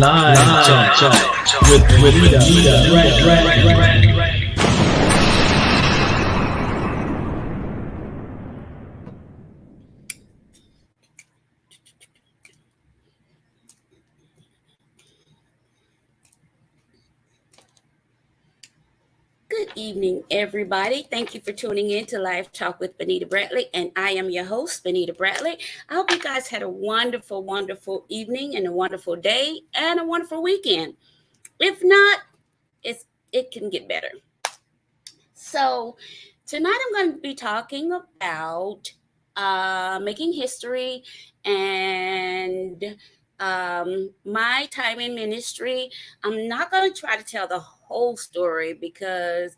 Live talk with Benita. Good evening, everybody. Thank you for tuning in to Live Talk with Benita Bradley, and I am your host, Benita Bradley. I hope you guys had a wonderful, wonderful evening and a wonderful day and a wonderful weekend. If not, it can get better. So tonight I'm going to be talking about making history and my time in ministry. I'm not going to try to tell the whole story because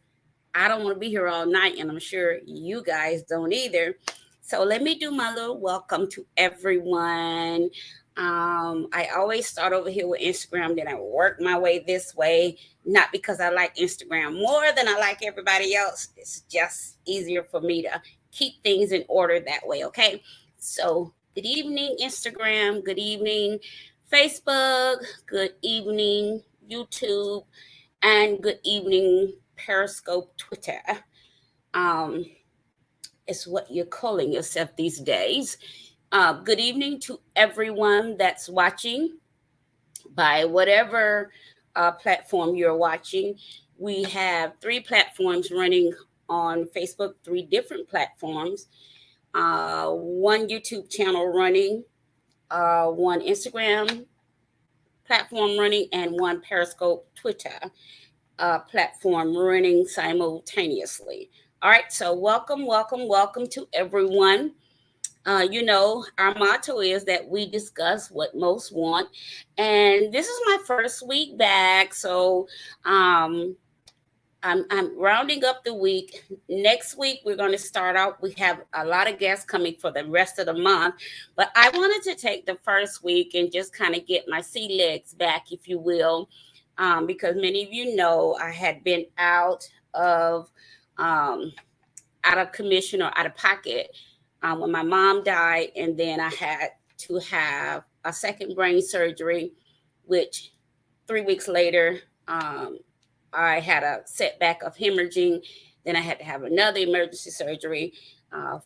I don't want to be here all night, and I'm sure you guys don't either. So let me do my little welcome to everyone. I always start over here with Instagram, then I work my way this way. Not because I like Instagram more than I like everybody else. It's just easier for me to keep things in order that way. Okay. So good evening, Instagram. Good evening, Facebook. Good evening, YouTube. And good evening, Periscope, Twitter. Um, it's what you're calling yourself these days. Good evening to everyone that's watching by whatever platform you're watching. We have 3 platforms running on Facebook, 3 different platforms, 1 YouTube channel running, 1 Instagram platform running, and 1 Periscope Twitter platform running simultaneously. All right, so welcome to everyone. Our motto is that we discuss what most want, and this is my first week back, so I'm rounding up the week. Next week we're going to start out. We have a lot of guests coming for the rest of the month, but I wanted to take the first week and just kind of get my sea legs back, if you will, because many of you know I had been um, out of commission or out of pocket when my mom died, and then I had to have a second brain surgery, which 3 weeks later, I had a setback of hemorrhaging. Then I had to have another emergency surgery,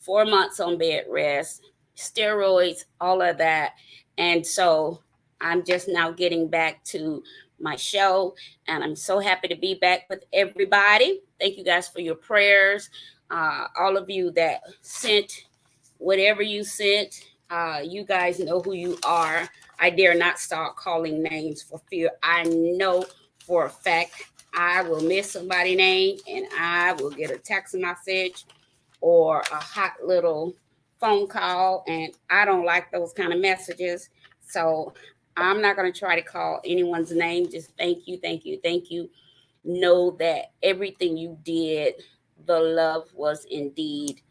4 months on bed rest, steroids, all of that. And so I'm just now getting back to my show, and I'm so happy to be back with everybody. Thank you guys for your prayers. All of you that sent whatever you sent, you guys know who you are. I dare not start calling names for fear. I know for a fact I will miss somebody's name, and I will get a text message or a hot little phone call, and I don't like those kind of messages. So I'm not going to try to call anyone's name. Just thank you. Know that everything you did, the love was indeed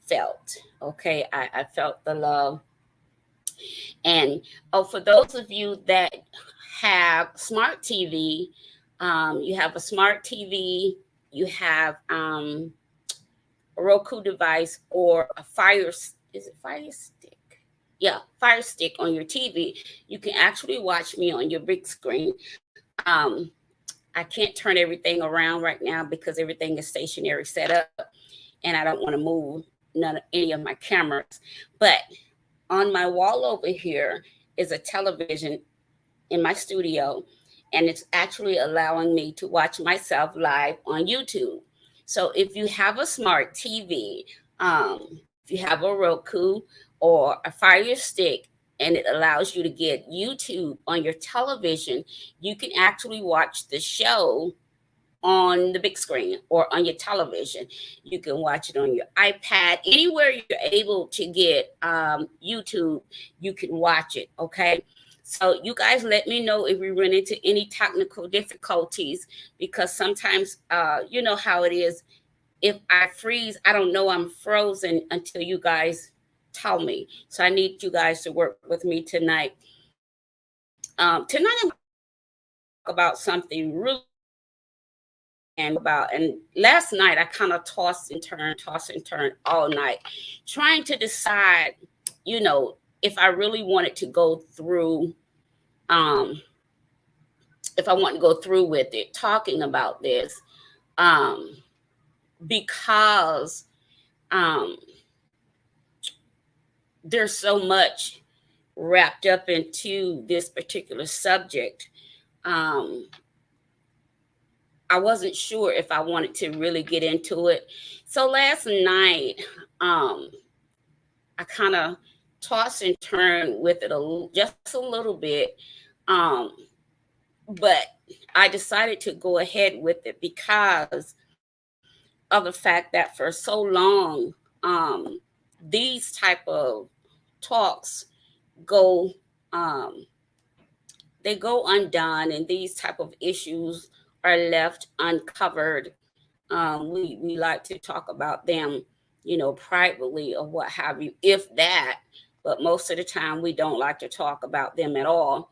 felt. Okay, I felt the love. And for those of you that have smart TV, you have a smart TV, you have a Roku device or a is it Fire Stick? Yeah, Fire Stick on your TV. You can actually watch me on your big screen. Um, I can't turn everything around right now because everything is stationary set up, and I don't want to move any of my cameras. But on my wall over here is a television in my studio, and it's actually allowing me to watch myself live on YouTube. So if you have a smart TV, if you have a Roku or a Fire Stick, and it allows you to get YouTube on your television, you can actually watch the show on the big screen or on your television. You can watch it on your iPad, anywhere you're able to get YouTube, you can watch it. Okay. So you guys let me know if we run into any technical difficulties, because sometimes you know how it is. If I freeze, I don't know I'm frozen until you guys tell me. So I need you guys to work with me tonight. Tonight I'm about something really and last night I kind of tossed and turned all night, trying to decide, if I really wanted to go through um if I want to go through with it, talking about this, because there's so much wrapped up into this particular subject. I wasn't sure if I wanted to really get into it. So last night, I kind of tossed and turned with it just a little bit. But I decided to go ahead with it because of the fact that for so long, these type of talks go they go undone, and these type of issues are left uncovered. We like to talk about them, privately or what have you, if that. But most of the time, we don't like to talk about them at all.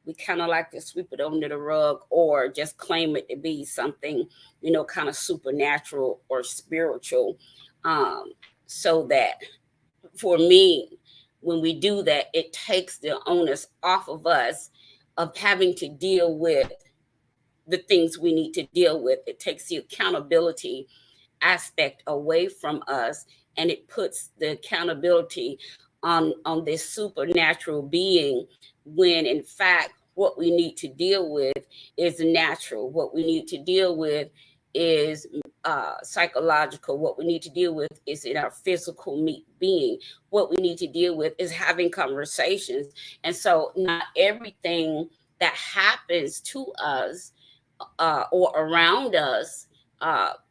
We kind of like to sweep it under the rug or just claim it to be something, kind of supernatural or spiritual. So that for me, when we do that, it takes the onus off of us of having to deal with the things we need to deal with. It takes the accountability aspect away from us, and it puts the accountability on this supernatural being, when in fact what we need to deal with is natural. What we need to deal with is psychological. What we need to deal with is in our physical being. What we need to deal with is having conversations. And so not everything that happens to us or around us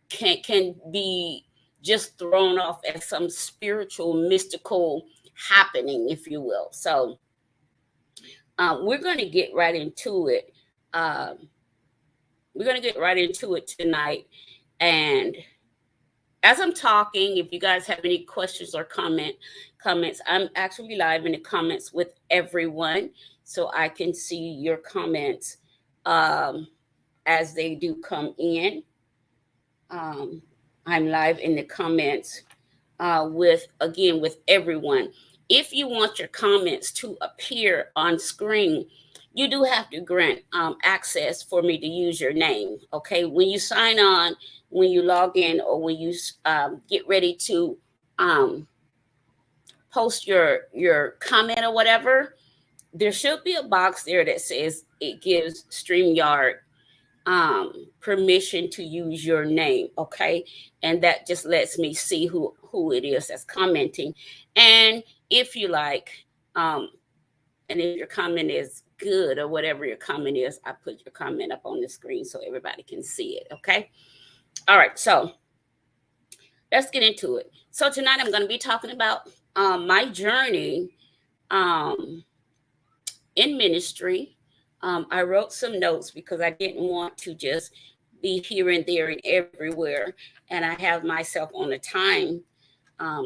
can be just thrown off as some spiritual, mystical happening, if you will. So we're going to get right into it. We're going to get right into it tonight. And as I'm talking, if you guys have any questions or comments, I'm actually live in the comments with everyone, so I can see your comments as they do come in. I'm live in the comments with everyone. If you want your comments to appear on screen, you do have to grant access for me to use your name. Okay, when you sign on, when you log in, or when you get ready to post your comment or whatever, there should be a box there that says it gives StreamYard permission to use your name. Okay, and that just lets me see who it is that's commenting. And if you like, and if your comment is good or whatever your comment is, I put your comment up on the screen so everybody can see it. Okay. All right. So let's get into it. So tonight I'm going to be talking about my journey in ministry. I wrote some notes because I didn't want to just be here and there and everywhere. And I have myself on a time.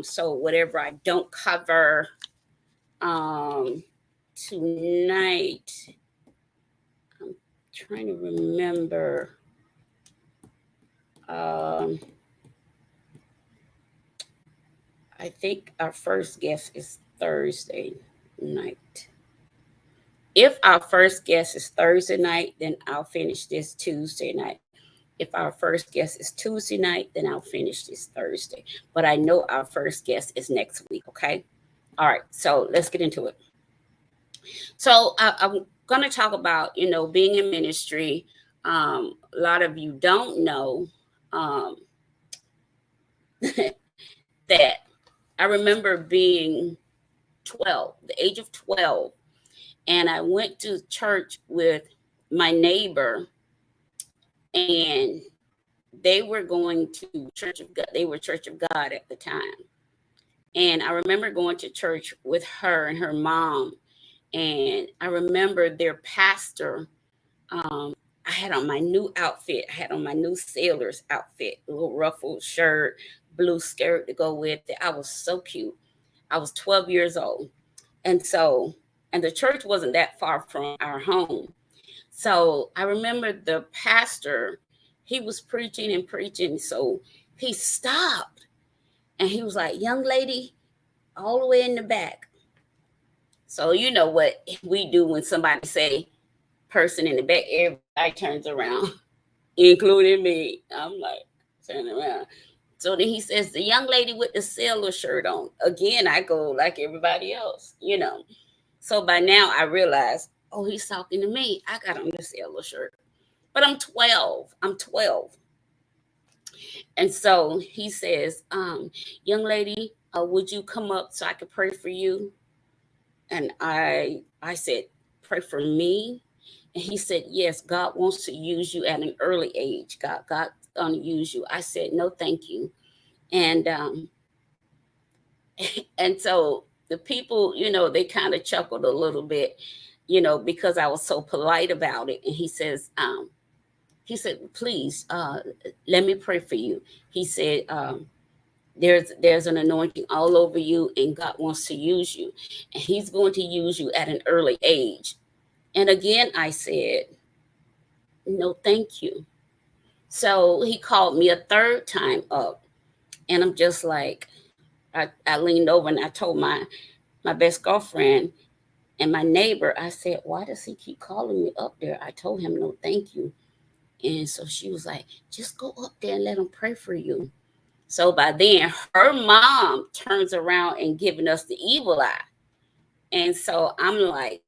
So whatever I don't cover tonight, I'm trying to remember. I think our first guest is Thursday night. If our first guest is Thursday night, then I'll finish this Tuesday night. If our first guest is Tuesday night, then I'll finish this Thursday. But I know our first guest is next week, okay? All right, so let's get into it. So I'm going to talk about, being in ministry. A lot of you don't know that I remember being 12, the age of 12, and I went to church with my neighbor, and they were going to Church of God. They were Church of God at the time. And I remember going to church with her and her mom. And I remember their pastor, I had on my new outfit. I had on my new sailor's outfit, a little ruffled shirt, blue skirt to go with it. I was so cute. I was 12 years old. And the church wasn't that far from our home. So I remember the pastor, he was preaching and preaching. So he stopped and he was like, "Young lady, all the way in the back." So you know what we do when somebody say, person in the back, everybody turns around, including me. I'm like, turning around. So then he says, the young lady with the sailor shirt on. Again, I go like everybody else, you know. So by now I realize, oh, he's talking to me. I got on the sailor shirt. But I'm 12. I'm 12. And so he says, young lady, would you come up so I could pray for you? And I said, pray for me? And he said, yes, God wants to use you at an early age. God's gonna use you. I said, no, thank you. And and so the people, you know, they kind of chuckled a little bit, you know, because I was so polite about it. And he said, please, let me pray for you. He said, there's an anointing all over you, and God wants to use you, and he's going to use you at an early age. And again, I said, no, thank you. So he called me a third time up, and I'm just like, I leaned over and I told my best girlfriend and my neighbor, I said, why does he keep calling me up there? I told him, no, thank you. And so she was like, just go up there and let him pray for you. So by then, her mom turns around and giving us the evil eye. And so I'm like,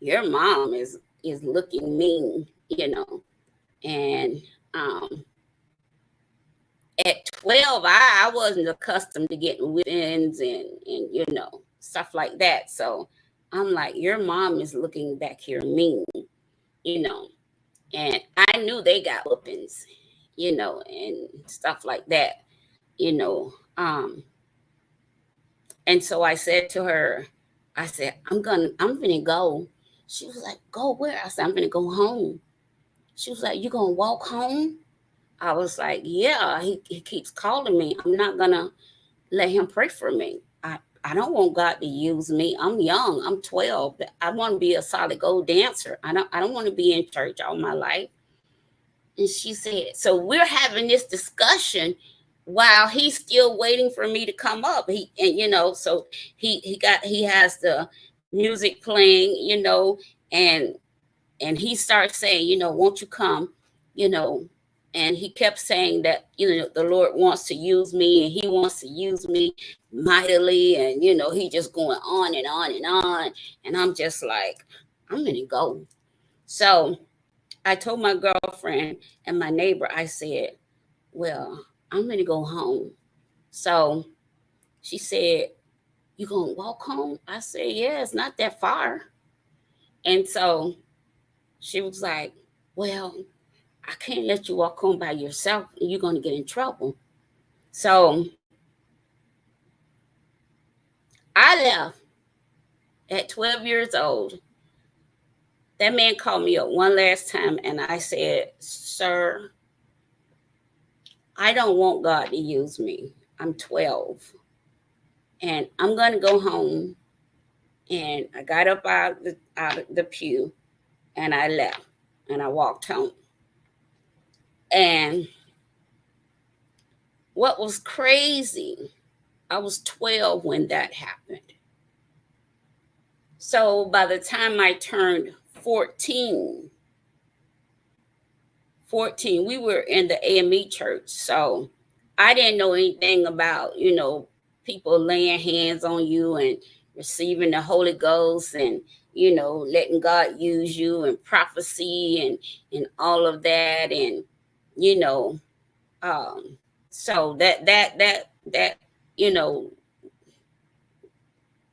your mom is looking mean, you know. And at 12, I wasn't accustomed to getting whippings and you know, stuff like that. So I'm like, your mom is looking back here mean, you know. And I knew they got whoopings, you know, and stuff like that, you know. And so I said to her, I said, I'm gonna go. She was like, go where? I said, I'm gonna go home. She was like, you gonna walk home? I was like, yeah, he keeps calling me. I'm not gonna let him pray for me. I don't want God to use me. I'm young. I'm 12. I want to be a solid gold dancer. I don't want to be in church all my life. And she said, so we're having this discussion while he's still waiting for me to come up. And you know, so he has the music playing, you know, and he starts saying, you know, won't you come, you know. And he kept saying that, you know, the Lord wants to use me and he wants to use me mightily. And, you know, he just going on and on and on. And I'm just like, I'm going to go. So I told my girlfriend and my neighbor, I said, well, I'm going to go home. So she said, you going to walk home? I said, yeah, it's not that far. And so she was like, well, I can't let you walk home by yourself. You're going to get in trouble. So I left at 12 years old. That man called me up one last time and I said, sir, I don't want God to use me. I'm 12 and I'm going to go home. And I got up out of the pew and I left and I walked home. And what was crazy, I was 12 when that happened. So by the time I turned 14, we were in the AME church. So I didn't know anything about, you know, people laying hands on you and receiving the Holy Ghost and, you know, letting God use you and prophecy and all of that. And, you know, so that, you know,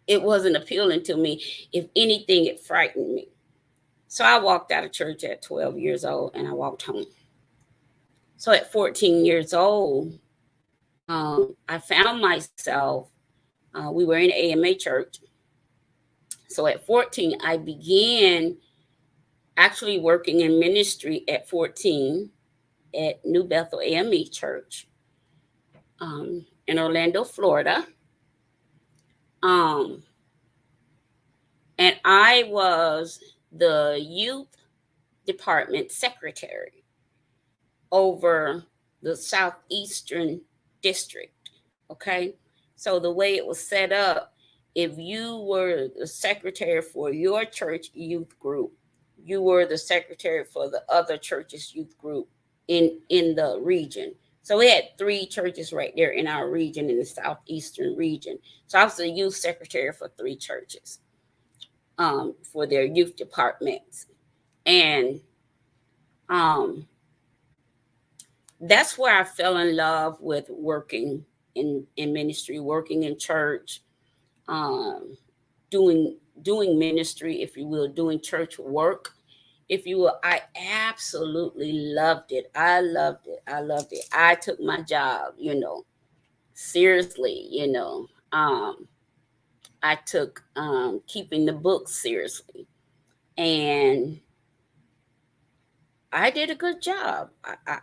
it wasn't appealing to me. If anything, it frightened me. So I walked out of church at 12 years old and I walked home. So at 14 years old, I found myself, we were in AMA church. So at 14, I began actually working in ministry at 14 at New Bethel AME Church in Orlando, Florida. And I was the youth department secretary over the Southeastern District. Okay. So the way it was set up, if you were the secretary for your church youth group, you were the secretary for the other church's youth group in the region. So we had 3 churches right there in our region, in the southeastern region. So I was the youth secretary for 3 churches, for their youth departments. And that's where I fell in love with working in ministry, working in church, doing ministry, if you will, doing church work, if you will. I absolutely loved it. I loved it. I took my job, seriously. I took keeping the books seriously, and I did a good job.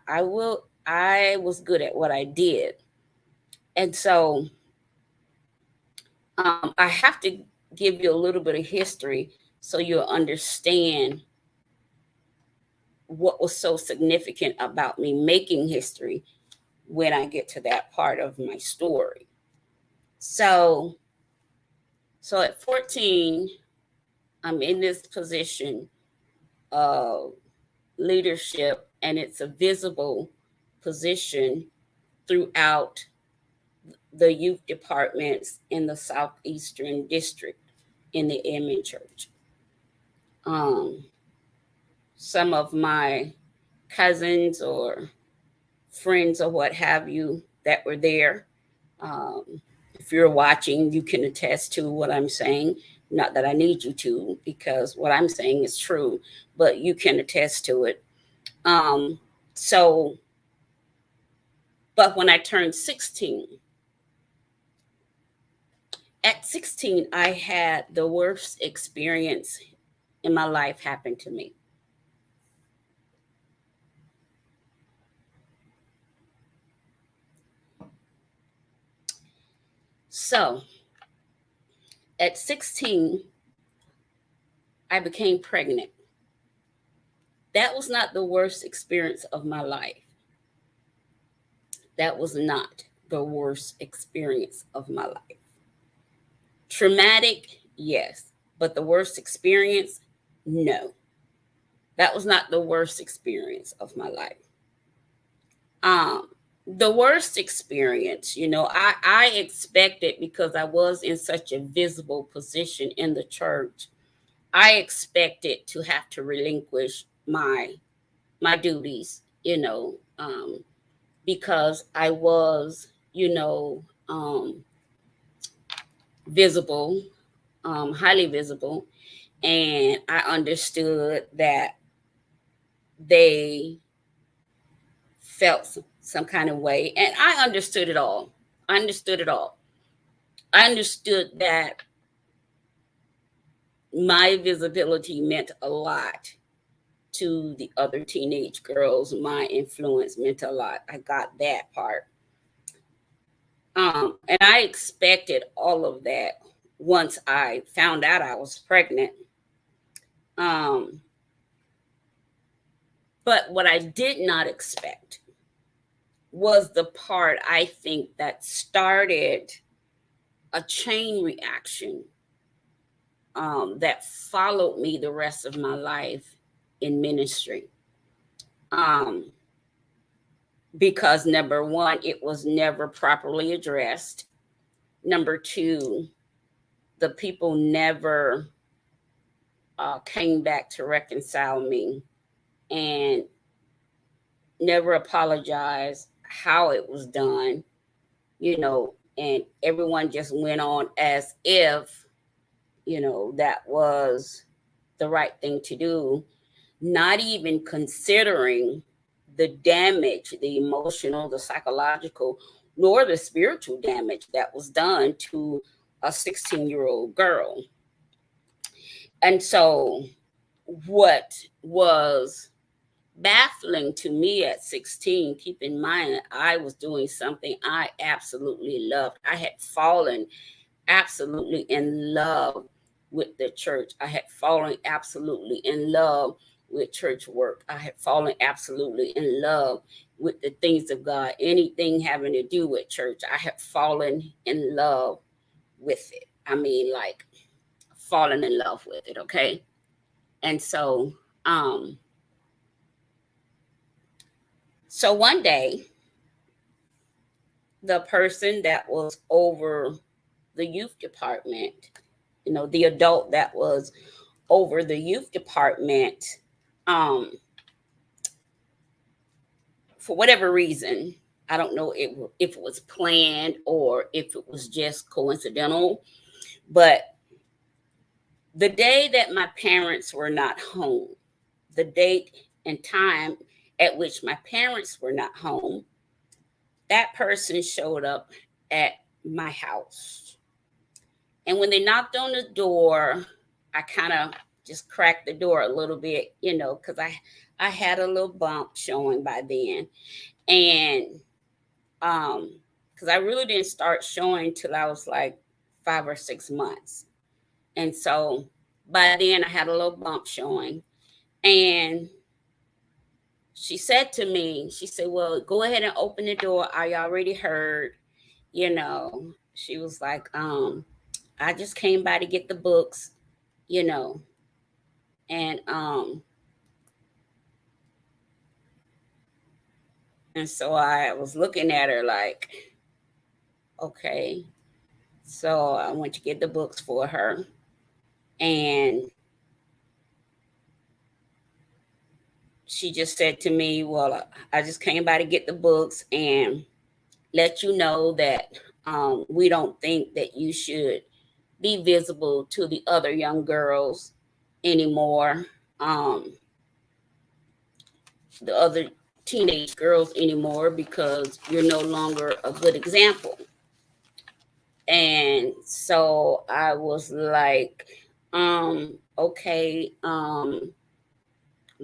I was good at what I did. And so I have to give you a little bit of history so you'll understand what was so significant about me making history when I get to that part of my story. So at 14, I'm in this position of leadership, and it's a visible position throughout the youth departments in the Southeastern District in the Amen Church. Some of my cousins or friends or what have you that were there, if you're watching, you can attest to what I'm saying. Not that I need you to, because what I'm saying is true, but you can attest to it. But when I turned 16, at 16, I had the worst experience in my life happen to me. So at 16, I became pregnant. That was not the worst experience of my life. That was not the worst experience of my life. Traumatic, yes, but the worst experience, no. That was not the worst experience of my life. The worst experience, I expected, because I was in such a visible position in the church, I expected to have to relinquish my duties, because I was, visible, highly visible, and I understood that they felt some kind of way, and I understood it all. I understood that my visibility meant a lot to the other teenage girls. My influence meant a lot. I got that part. And I expected all of that once I found out I was pregnant. But what I did not expect was the part, I think, that started a chain reaction that followed me the rest of my life in ministry. Because number one, it was never properly addressed. Number two, the people never came back to reconcile me, and never apologized how it was done, and everyone just went on as if, that was the right thing to do, not even considering the damage, the emotional, the psychological, nor the spiritual damage that was done to a 16-year-old girl. And so what was baffling to me at 16, keep in mind, I was doing something I absolutely loved. I had fallen absolutely in love with the church. I had fallen absolutely in love with church work. I had fallen absolutely in love with the things of God. Anything having to do with church, I had fallen in love with it. I mean, like, fallen in love with it, okay? And so Um, so one day, the person that was over the youth department, the adult that was over the youth department, um, for whatever reason, I don't know if it was planned or if it was just coincidental, but the day that my parents were not home, the date and time at which my parents were not home, that person showed up at my house. And when they knocked on the door, I kind of just cracked the door a little bit, because I had a little bump showing by then. And because I really didn't start showing till I was like 5 or 6 months. And so by then I had a little bump showing. And she said to me, she said, well, go ahead and open the door. I already heard, she was like, I just came by to get the books, and and so I was looking at her like, okay. So I went to get the books for her, and she just said to me, well, I just came by to get the books and let you know that we don't think that you should be visible to the other young girls anymore, the other teenage girls anymore, because you're no longer a good example. And so I was like, okay, I'm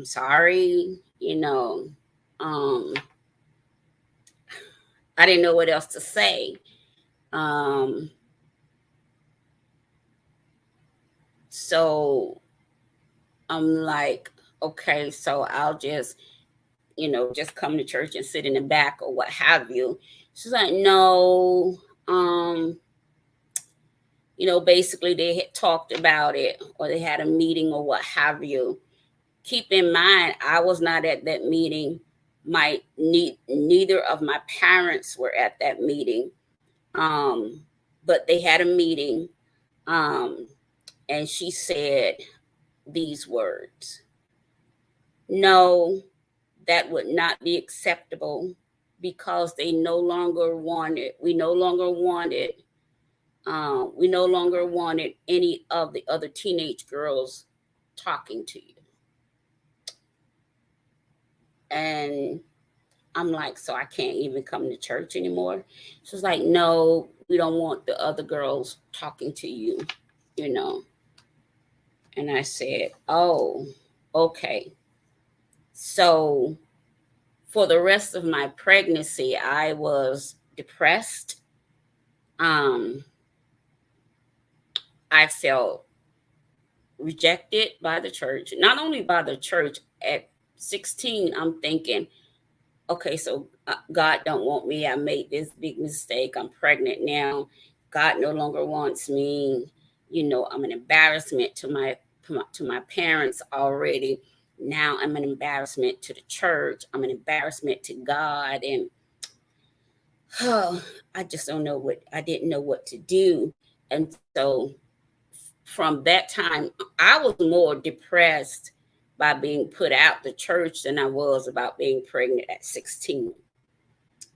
sorry, I didn't know what else to say. So I'm like, okay, so I'll just come to church and sit in the back or what have you. She's like, no, basically they had talked about it or they had a meeting or what have you. Keep in mind, I was not at that meeting. Neither of my parents were at that meeting. But they had a meeting. And she said these words: no, that would not be acceptable, because we no longer wanted any of the other teenage girls talking to you. And I'm like, so I can't even come to church anymore? She was like, no, we don't want the other girls talking to you, And I said, oh, okay. So for the rest of my pregnancy, I was depressed. I felt rejected by the church. Not only by the church, at 16, I'm thinking, okay, so God don't want me. I made this big mistake. I'm pregnant now. God no longer wants me. I'm an embarrassment to my parents already. Now I'm an embarrassment to the church. I'm an embarrassment to God. And I just didn't know what to do. And so from that time, I was more depressed by being put out the church than I was about being pregnant at 16.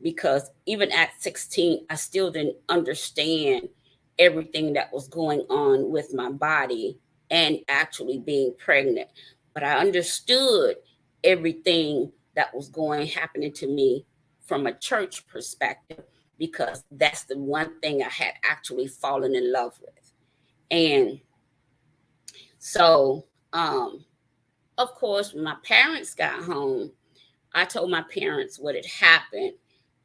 Because even at 16, I still didn't understand everything that was going on with my body and actually being pregnant. But I understood everything that was happening to me from a church perspective, because that's the one thing I had actually fallen in love with. And so, of course, when my parents got home, I told my parents what had happened,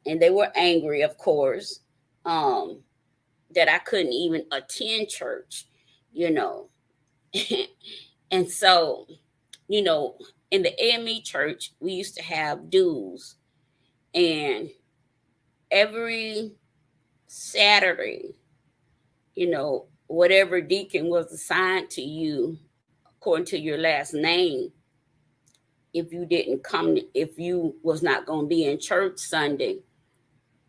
and they were angry, of course, that I couldn't even attend church, And so, in the AME church, we used to have dues, and every Saturday, whatever deacon was assigned to you according to your last name, if you didn't come, if you was not going to be in church Sunday,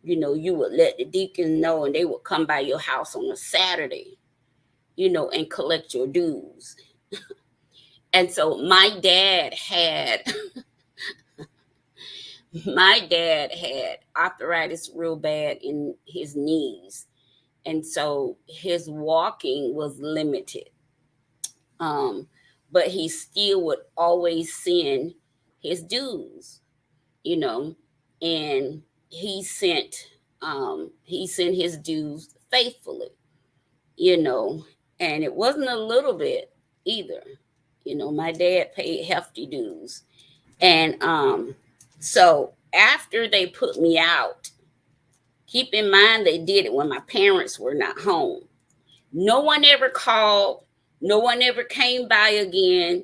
you would let the deacons know, and they would come by your house on a Saturday, and collect your dues. And so my dad had arthritis real bad in his knees. And so his walking was limited. But he still would always send his dues, and he sent his dues faithfully, and it wasn't a little bit either. My dad paid hefty dues. And so after they put me out, keep in mind they did it when my parents were not home. No one ever called. No one ever came by again.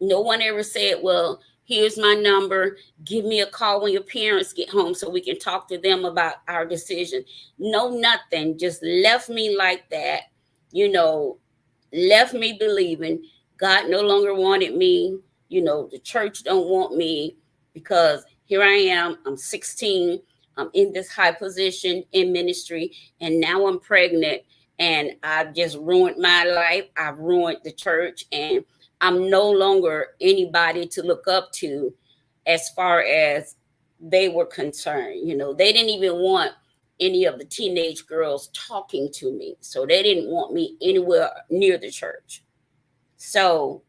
No one ever said, well, here's my number. Give me a call when your parents get home so we can talk to them about our decision. No, nothing. Just left me like that, left me believing God no longer wanted me. The church don't want me, because here I am. I'm 16. I'm in this high position in ministry, and now I'm pregnant. And I've just ruined my life. I've ruined the church, and I'm no longer anybody to look up to as far as they were concerned. They didn't even want any of the teenage girls talking to me. So they didn't want me anywhere near the church. So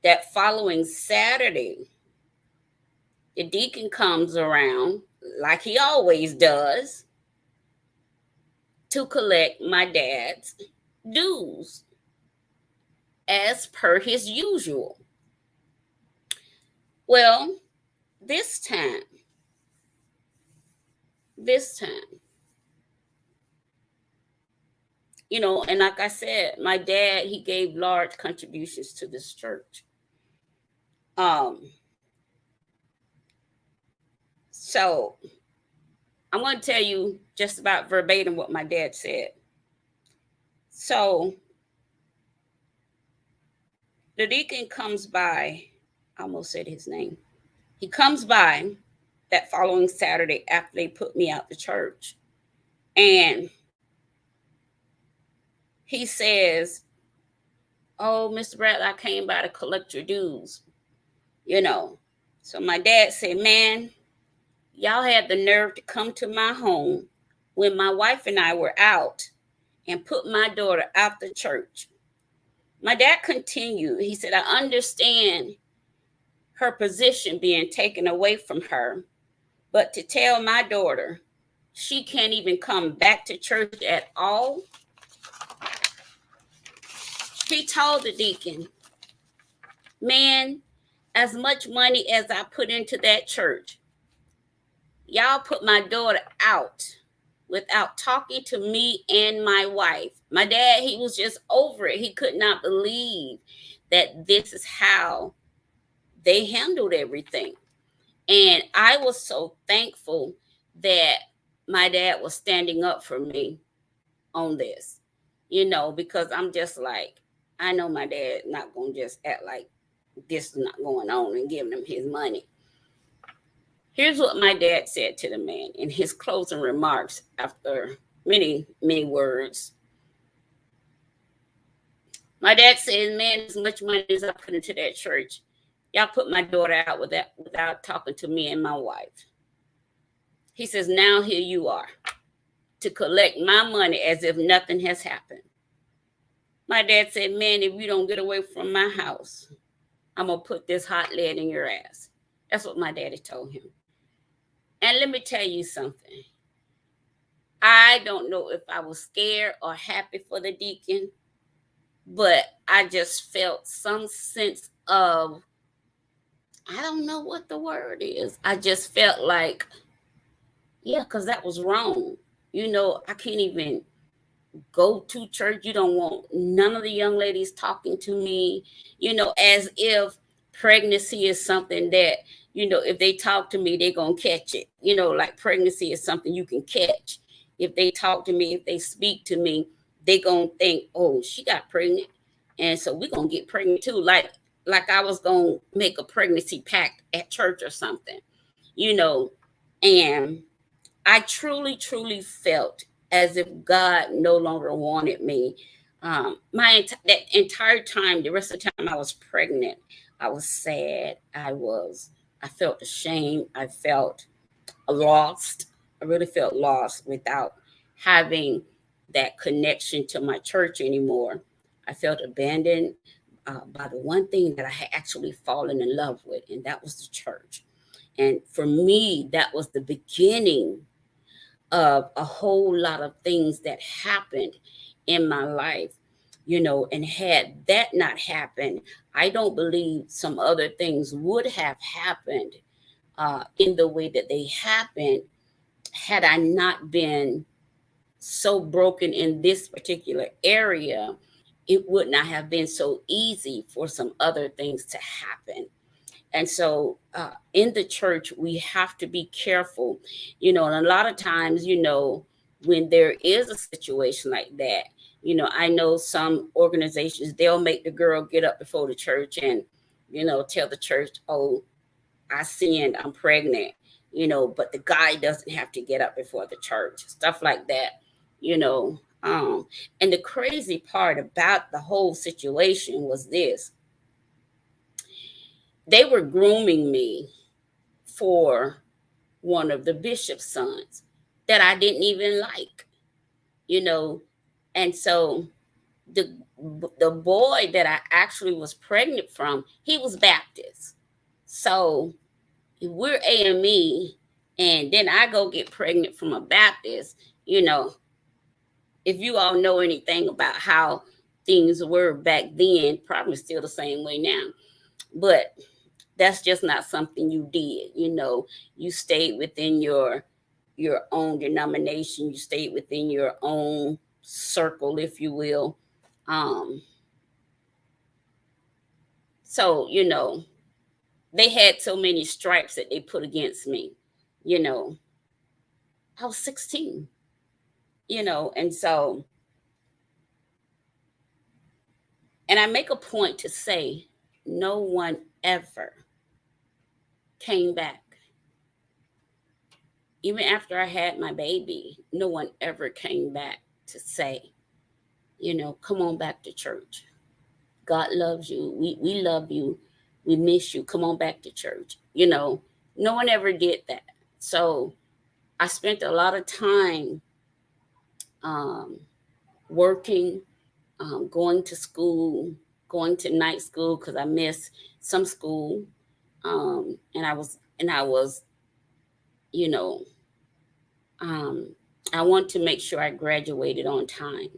that following Saturday, the deacon comes around like he always does to collect my dad's dues as per his usual. Well, this time, and like I said, my dad, he gave large contributions to this church. So I'm going to tell you just about verbatim what my dad said. So the deacon comes by, I almost said his name. He comes by that following Saturday after they put me out the church. And he says, oh, Mr. Bradley, I came by to collect your dues. So my dad said, man, y'all had the nerve to come to my home when my wife and I were out and put my daughter out the church. My dad continued. He said, I understand her position being taken away from her, but to tell my daughter she can't even come back to church at all. He told the deacon, man, as much money as I put into that church, y'all put my daughter out without talking to me and my wife. My dad, he was just over it. He could not believe that this is how they handled everything. And I was so thankful that my dad was standing up for me on this, because I'm just like, I know my dad not going to just act like this is not going on and giving him his money. Here's what my dad said to the man in his closing remarks after many, many words. My dad said, man, as much money as I put into that church, y'all put my daughter out without talking to me and my wife. He says, now here you are to collect my money as if nothing has happened. My dad said, man, if you don't get away from my house, I'm going to put this hot lead in your ass. That's what my daddy told him. And let me tell you something. I don't know if I was scared or happy for the deacon, but I just felt some sense of, I don't know what the word is. I just felt like, yeah, because that was wrong. I can't even go to church. You don't want none of the young ladies talking to me, as if pregnancy is something that, if they talk to me, they're going to catch it. Like pregnancy is something you can catch. If they talk to me, if they speak to me, they're going to think, oh, she got pregnant. And so we're going to get pregnant too. Like like I was going to make a pregnancy pact at church or something, you know, and I truly, truly felt as if God no longer wanted me. That entire time, the rest of the time I was pregnant, I was sad. I felt ashamed. I felt lost. I really felt lost without having that connection to my church anymore. I felt abandoned by the one thing that I had actually fallen in love with, and that was the church. And for me, that was the beginning of a whole lot of things that happened in my life, and had that not happened, I don't believe some other things would have happened in the way that they happened had I not been so broken in this particular area. It would not have been so easy for some other things to happen. And so in the church, we have to be careful, and a lot of times, when there is a situation like that, I know some organizations, they'll make the girl get up before the church and, tell the church, oh, I sinned, I'm pregnant, but the guy doesn't have to get up before the church, stuff like that, you know. And the crazy part about the whole situation was this: they were grooming me for one of the bishop's sons that I didn't even like, you know. And so the boy that I actually was pregnant from, he was Baptist. So we're AME, and then I go get pregnant from a Baptist, if you all know anything about how things were back then, probably still the same way now. But that's just not something you did. You stayed within your own denomination. You stayed within your own circle, if you will. So, they had so many stripes that they put against me. I was 16, and so, and I make a point to say, no one ever came back. Even after I had my baby, no one ever came back to say, come on back to church. God loves you. We love you. We miss you. Come on back to church. No one ever did that. So I spent a lot of time working, going to school, going to night school because I missed some school. And I was, I want to make sure I graduated on time.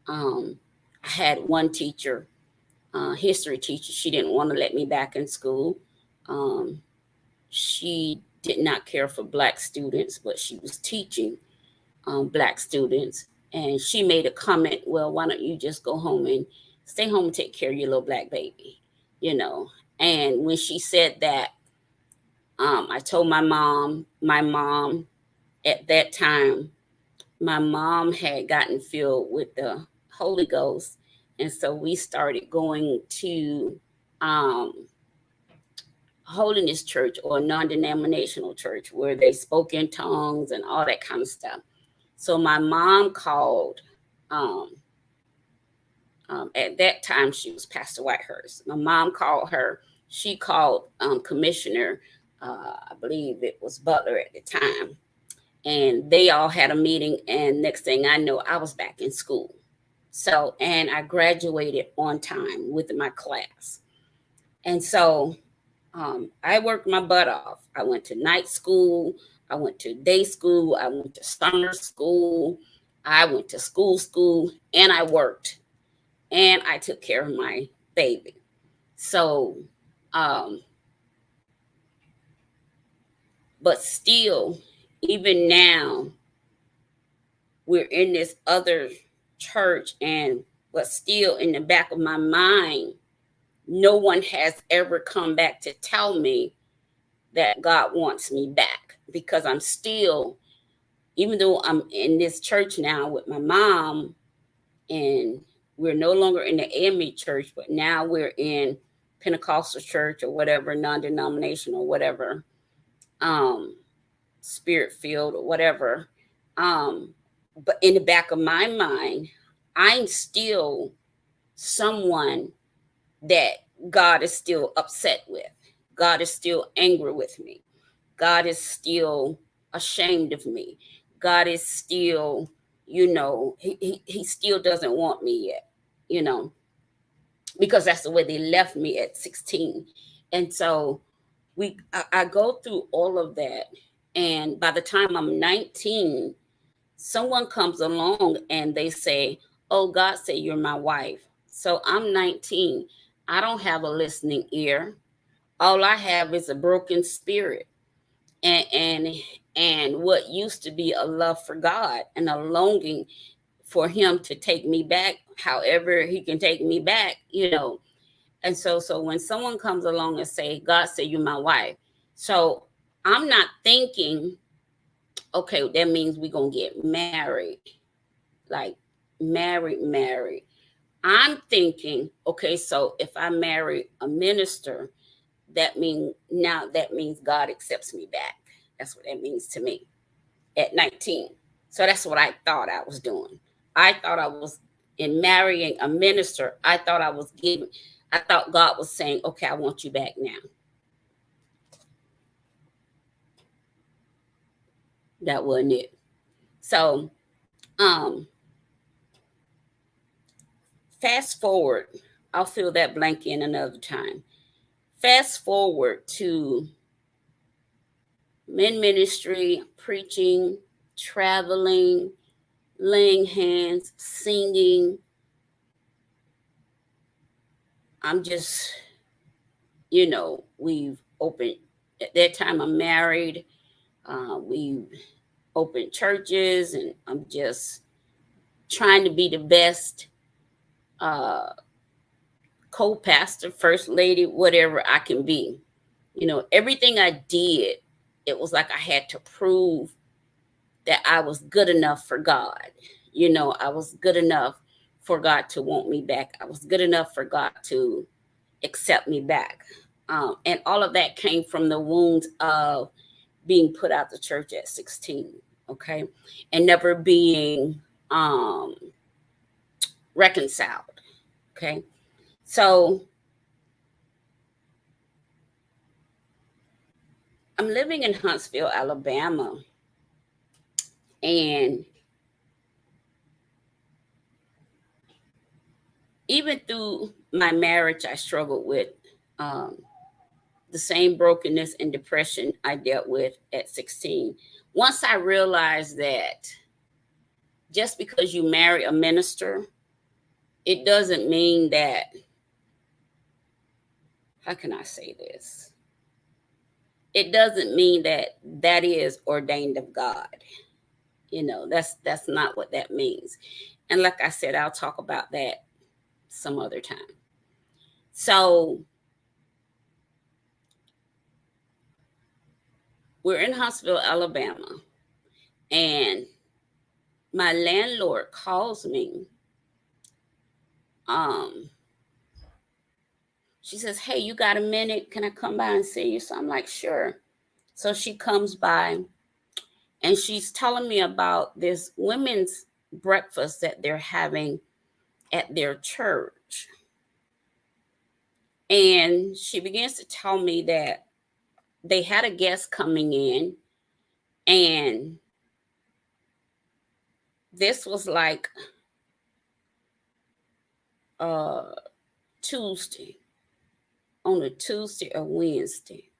I had one teacher, history teacher. She didn't want to let me back in school. She did not care for Black students, but she was teaching Black students. And she made a comment, well, why don't you just go home and stay home and take care of your little Black baby, And when she said that, I told my mom at that time, my mom had gotten filled with the Holy Ghost. And so we started going to Holiness Church, or non-denominational church, where they spoke in tongues and all that kind of stuff. So my mom called, at that time, she was Pastor Whitehurst. My mom called her. She called Commissioner, I believe it was Butler at the time. And they all had a meeting. And next thing I know, I was back in school. So, and I graduated on time with my class. And so I worked my butt off. I went to night school. I went to day school. I went to summer school. I went to school, and I worked. And I took care of my baby. So, but still, even now, we're in this other church, but still in the back of my mind, no one has ever come back to tell me that God wants me back, because I'm still, even though I'm in this church now with my mom, and we're no longer in the AME church, but now we're in Pentecostal church or whatever, non-denominational, whatever, spirit filled or whatever. But in the back of my mind, I'm still someone that God is still upset with. God is still angry with me. God is still ashamed of me. God is still, he still doesn't want me yet, because that's the way they left me at 16. And so I go through all of that. And by the time I'm 19, someone comes along and they say, oh, God said you're my wife. So I'm 19. I don't have a listening ear. All I have is a broken spirit. And what used to be a love for God and a longing for him to take me back, however he can take me back, And so when someone comes along and say, God said you're my wife. So I'm not thinking, okay, that means we're going to get married, like married. I'm thinking, okay, so if I marry a minister, that means God accepts me back. That's what that means to me at 19. So that's what I thought I was doing. I thought I was in marrying a minister. I thought God was saying, okay, I want you back now. That wasn't it. So, fast forward, I'll fill that blank in another time. Fast forward to men ministry, preaching, traveling, laying hands, singing. I'm just, we've opened, at that time I'm married. We opened churches, and I'm just trying to be the best co-pastor, first lady, whatever I can be. Everything I did, it was like I had to prove that I was good enough for God. I was good enough for God to want me back. I was good enough for God to accept me back. And all of that came from the wounds of being put out the church at 16, okay? And never being reconciled, okay? So I'm living in Huntsville, Alabama, and even through my marriage, I struggled with the same brokenness and depression I dealt with at 16. Once I realized that just because you marry a minister, it doesn't mean that, how can I say this? It doesn't mean that that is ordained of God. That's not what that means. And like I said, I'll talk about that some other time. So we're in Huntsville, Alabama, and my landlord calls me. She says, hey, you got a minute? Can I come by and see you? So I'm like, sure. So she comes by, and she's telling me about this women's breakfast that they're having at their church. And she begins to tell me that they had a guest coming in, and this was like Tuesday, on a Tuesday or Wednesday.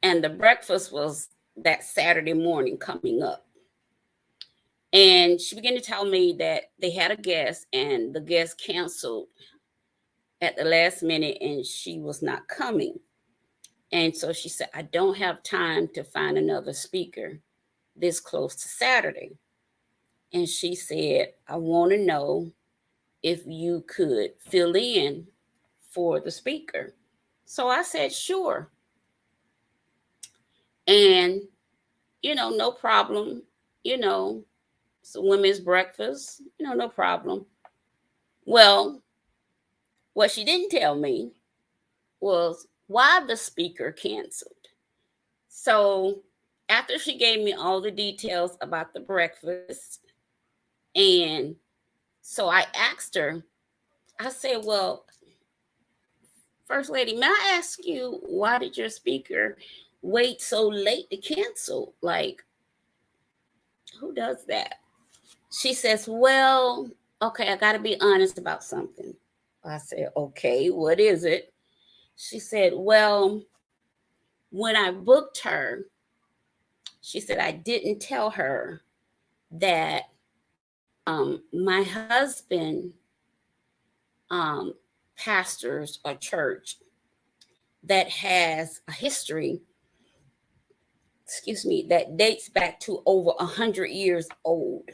And the breakfast was that Saturday morning coming up. And she began to tell me that they had a guest, and the guest canceled at the last minute, and she was not coming. And so she said, I don't have time to find another speaker this close to Saturday. And she said, I want to know if you could fill in for the speaker. So I said, sure. And, no problem. It's a women's breakfast, no problem. Well, what she didn't tell me was why the speaker canceled. So after she gave me all the details about the breakfast, and so I asked her, I said, well, First Lady, may I ask you, why did your speaker wait so late to cancel? Like, who does that? She says, well, okay, I got to be honest about something. I said, okay, what is it? She said, well, when I booked her, she said, I didn't tell her that my husband pastors a church that has a history, that dates back to over 100 years old.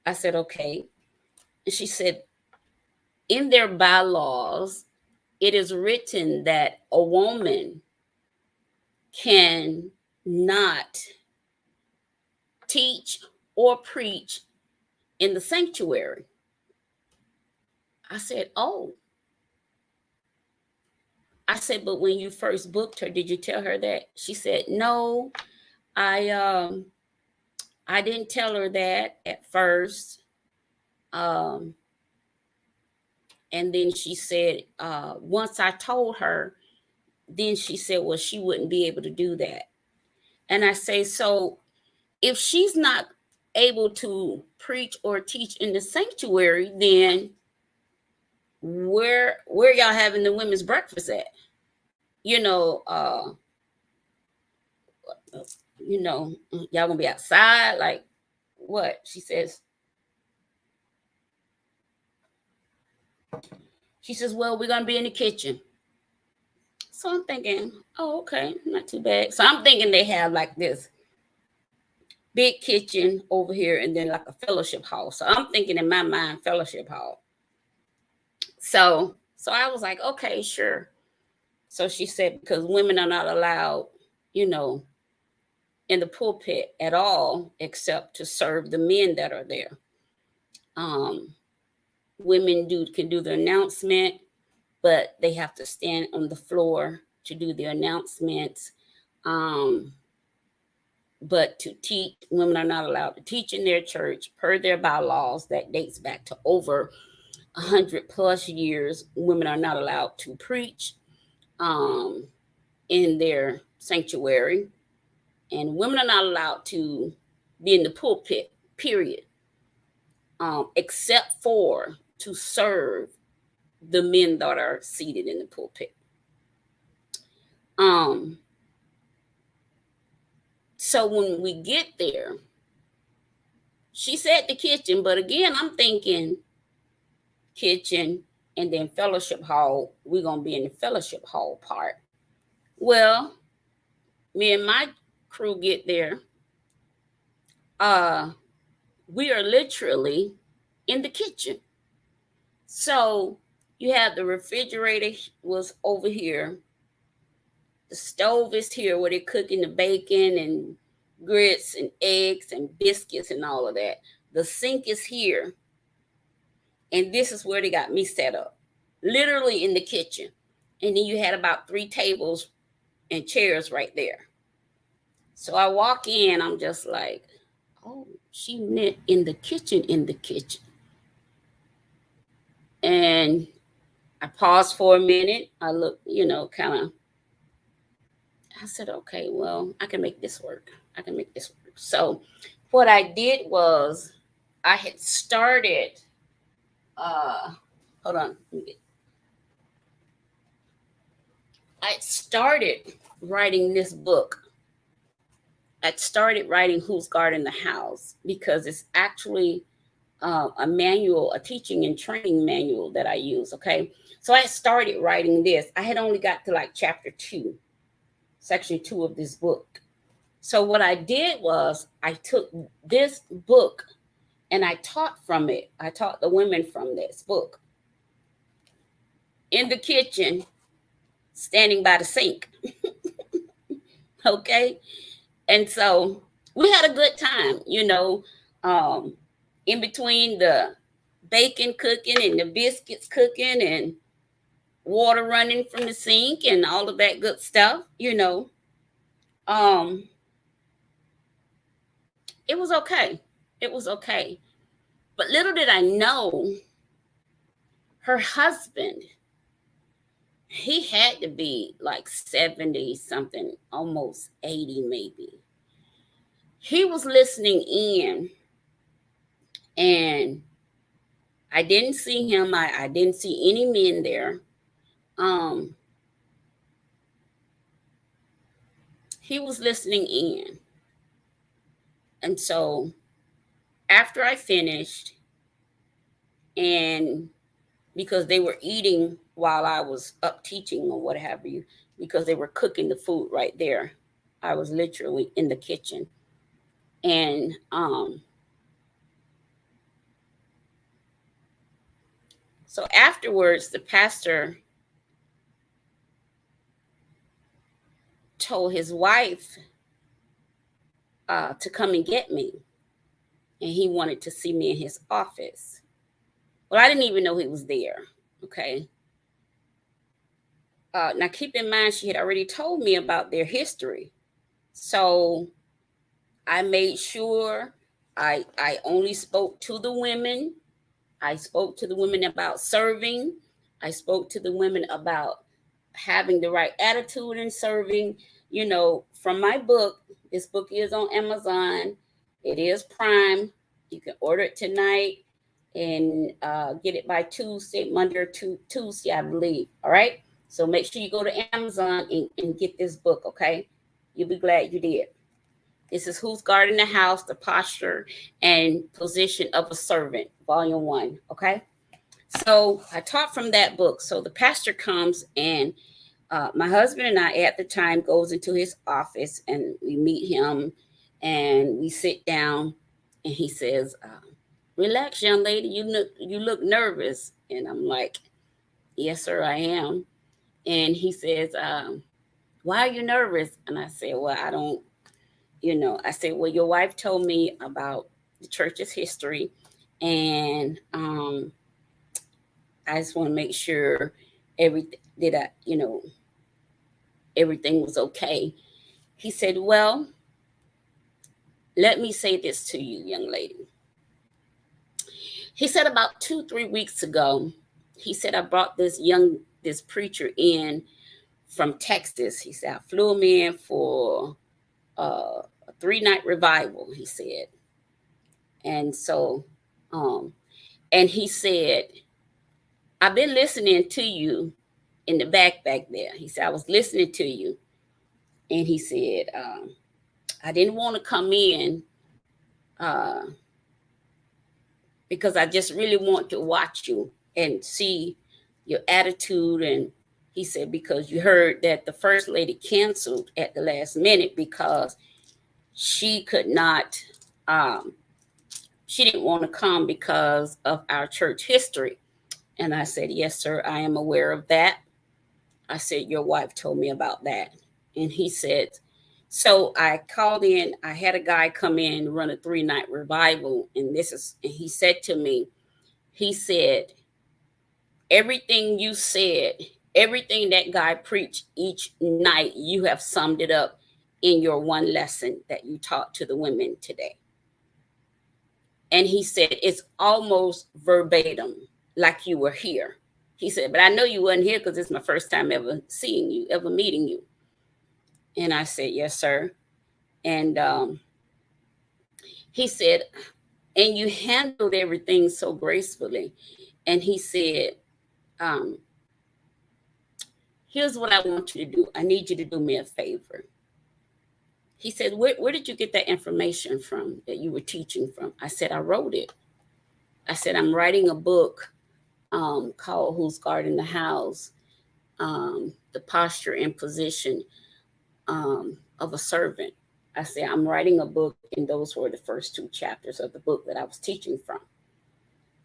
I said, okay. And she said, in their bylaws, it is written that a woman can not teach or preach in the sanctuary. I said, oh. I said, but when you first booked her, did you tell her that? She said, no, I didn't tell her that at first. And then she said, once I told her, then she said, well, she wouldn't be able to do that. And I say, so if she's not able to preach or teach in the sanctuary, then where y'all having the women's breakfast at? Y'all gonna be outside? Like what? She says, well, we're gonna be in the kitchen. So I'm thinking, oh, okay, not too bad. So I'm thinking they have like this big kitchen over here and then like a fellowship hall. So I'm thinking in my mind, fellowship hall. So I was like, okay, sure. So she said, because women are not allowed, in the pulpit at all, except to serve the men that are there. Women can do the announcement, but they have to stand on the floor to do the announcements. But to teach, women are not allowed to teach in their church per their bylaws that dates back to over 100 plus years. Women are not allowed to preach in their sanctuary, and women are not allowed to be in the pulpit, period, except for to serve the men that are seated in the pulpit. So when we get there, she said the kitchen, but again, I'm thinking kitchen and then fellowship hall. We're going to be in the fellowship hall part. Well, me and my crew get there. We are literally in the kitchen. So you have the refrigerator was over here. The stove is here where they're cooking the bacon and grits and eggs and biscuits and all of that. The sink is here. And this is where they got me set up, literally in the kitchen. And then you had about 3 tables and chairs right there. So I walk in, I'm just like, oh, she meant in the kitchen. And I paused for a minute. I looked, kind of, I said, okay, well, I can make this work. So what I did was I had started, hold on. I started writing this book. I started writing Who's Guarding the House because it's actually a manual, a teaching and training manual that I use. Okay. So I started writing this. I had only got to like chapter 2, section 2 of this book. So what I did was I took this book and I taught from it. I taught the women from this book in the kitchen, standing by the sink. Okay. And so we had a good time, in between the bacon cooking and the biscuits cooking and water running from the sink and all of that good stuff. Um, it was okay. It was okay. But little did I know, her husband, he had to be like 70 something, almost 80 maybe. He was listening in, and I didn't see him. I didn't see any men there. He was listening in. And so after I finished, and because they were eating while I was up teaching or what have you, because they were cooking the food right there. I was literally in the kitchen. And so afterwards, the pastor told his wife to come and get me. And he wanted to see me in his office. Well, I didn't even know he was there. Okay. Now, keep in mind, she had already told me about their history. So I made sure I only spoke to the women. I spoke to the women about serving. I spoke to the women about having the right attitude in serving. From my book, this book is on Amazon. It is Prime. You can order it tonight and get it by Tuesday, Monday or Tuesday, I believe. All right. So make sure you go to Amazon and get this book. Okay. You'll be glad you did. This is Who's Guarding the House, the Posture and Position of a Servant, Volume 1. Okay. So I taught from that book. So the pastor comes, and my husband and I at the time goes into his office, and we meet him and we sit down, and he says, relax, young lady, you look nervous. And I'm like, yes, sir, I am. And he says, why are you nervous? And I said, well, I don't, I said, well, your wife told me about the church's history, and I just want to make sure everything everything was okay. He said, well, let me say this to you, young lady. He said about 2-3 weeks ago, he said, I brought this preacher in from Texas. He said, I flew him in for a 3-night revival, he said. And so, and he said, I've been listening to you in the back there. He said, I was listening to you. And he said, I didn't want to come in because I just really want to watch you and see your attitude. And he said, because you heard that the first lady canceled at the last minute because she could not, she didn't want to come because of our church history. And I said, yes, sir, I am aware of that. I said, your wife told me about that. And he said, so I called in, I had a guy come in and run a 3-night revival. And he said to me, he said, everything you said, everything that guy preached each night, you have summed it up in your one lesson that you taught to the women today. And he said, it's almost verbatim, like you were here. He said, but I know you weren't here because it's my first time ever seeing you, ever meeting you. And I said, yes, sir. And he said, and you handled everything so gracefully. And he said, here's what I want you to do. I need you to do me a favor. He said, where did you get that information from that you were teaching from? I said, I wrote it. I said, I'm writing a book called Who's Guarding the House, the Posture and Position of a Servant. I said, I'm writing a book, and those were the first 2 chapters of the book that I was teaching from.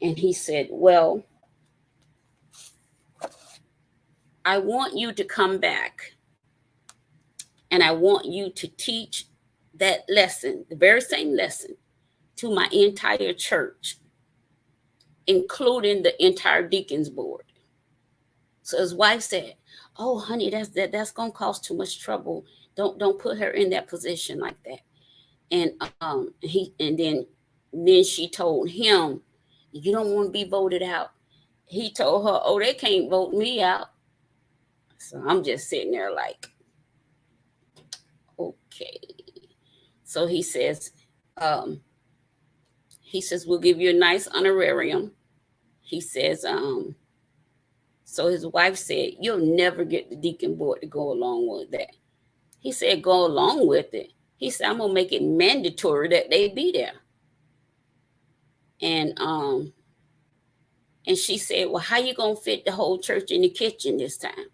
And he said, well, I want you to come back, and I want you to teach that lesson, the very same lesson, to my entire church, including the entire deacons board. So his wife said, "Oh, honey, that's gonna cause too much trouble. Don't put her in that position like that." And then she told him, "You don't want to be voted out." He told her, "Oh, they can't vote me out." So I'm just sitting there like, okay. So um, he says, "We'll give you a nice honorarium." He says, so his wife said, "You'll never get the deacon board to go along with that." He said, "Go along with it." He said, "I'm gonna make it mandatory that they be there." And she said, "Well, how you gonna fit the whole church in the kitchen this time?"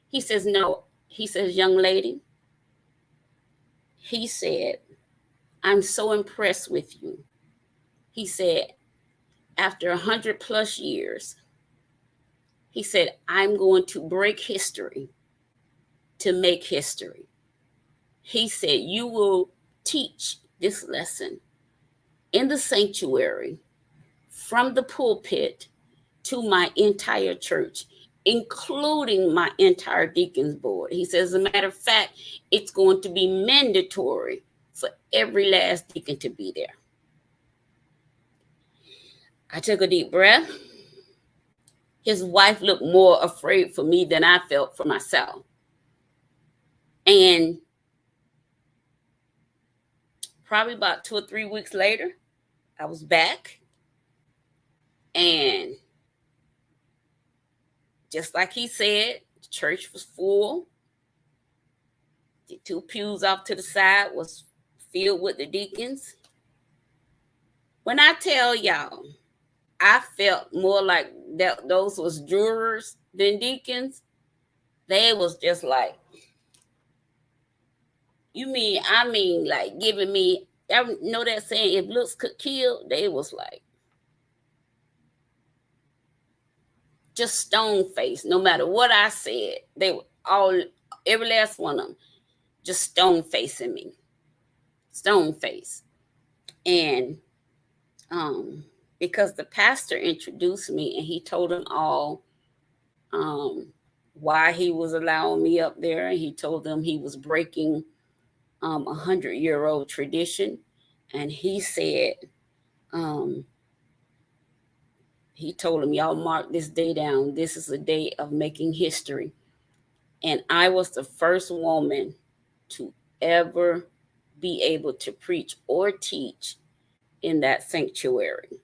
He says, "No." He says, "Young lady," he said, "I'm so impressed with you." He said, "After 100+ years," he said, "I'm going to break history to make history." He said, "You will teach this lesson in the sanctuary from the pulpit to my entire church, including my entire deacons board." He says, "As a matter of fact, it's going to be mandatory for every last deacon to be there." I took a deep breath. His wife looked more afraid for me than I felt for myself. And probably about 2 or 3 weeks later, I was back. And just like he said, the church was full. The 2 pews off to the side was filled with the deacons. When I tell y'all, I felt more like that those was jurors than deacons. They was just like, I mean, like giving me, I know that saying, if looks could kill, they was like, just stone faced. No matter what I said, they were all, every last one of them, just stone facing me. Stone face. And because the pastor introduced me and he told them all why he was allowing me up there. And he told them he was breaking 100-year-old tradition. And he said, he told them, "Y'all mark this day down. This is a day of making history." And I was the first woman to ever be able to preach or teach in that sanctuary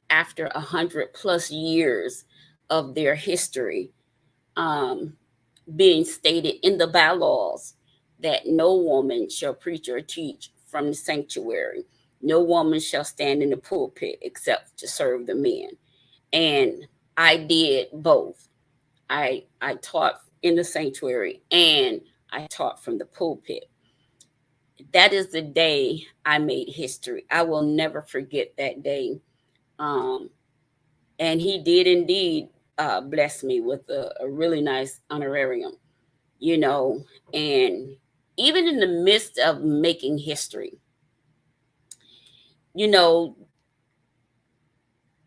after 100+ years of their history being stated in the bylaws that no woman shall preach or teach from the sanctuary. No woman shall stand in the pulpit except to serve the men. And I did both. I taught in the sanctuary and I taught from the pulpit. That is the day I made history. I will never forget that day. And he did indeed bless me with a really nice honorarium, and even in the midst of making history,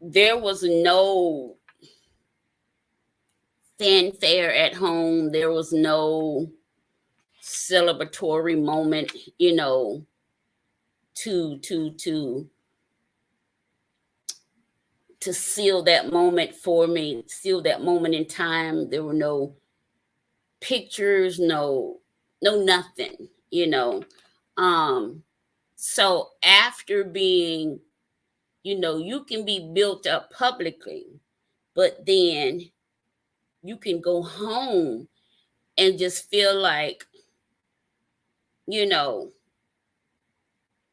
there was no fanfare at home. There was no celebratory moment, to seal that moment for me, seal that moment in time. There were no pictures, no nothing, so after being, you can be built up publicly, but then you can go home and just feel like,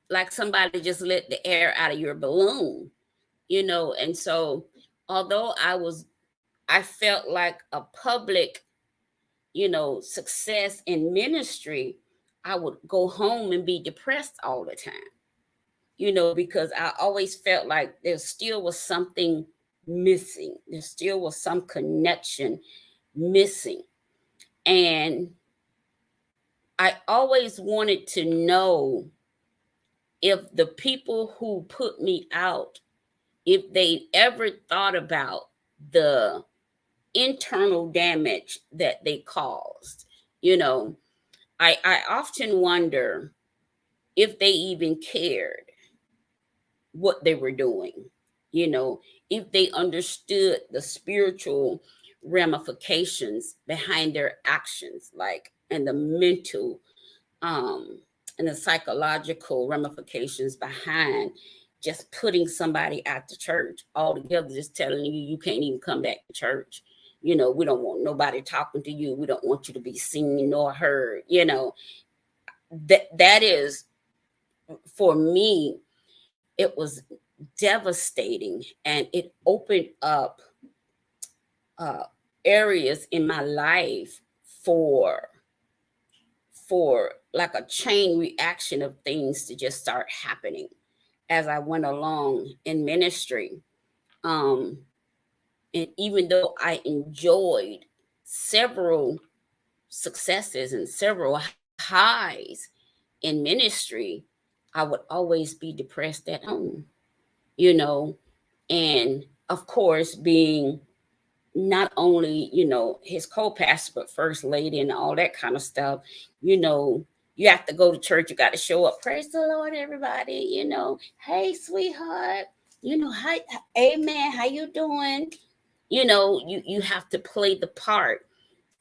like somebody just let the air out of your balloon, and so although I felt like a public, success in ministry, I would go home and be depressed all the time, because I always felt like there still was something missing. There still was some connection missing. And I always wanted to know if the people who put me out, if they ever thought about the internal damage that they caused, you know, I often wonder if they even cared what they were doing, you know, if they understood the spiritual ramifications behind their actions, like, and the mental um and the psychological ramifications behind just putting somebody at the church altogether, just telling you you can't even come back to church. You know, we don't want nobody talking to you. We don't want you to be seen nor heard. You know, that is, for me, it was devastating, and it opened up uh, areas in my life for like a chain reaction of things to just start happening as I went along in ministry. Um, and even though I enjoyed several successes and several highs in ministry, I would always be depressed at home, you know. And of course, being not only, you know, his co-pastor, but first lady and all that kind of stuff, you know, you have to go to church, you got to show up. Praise the Lord, everybody, you know, hey, sweetheart, you know, hi, amen, how you doing? You know, you have to play the part,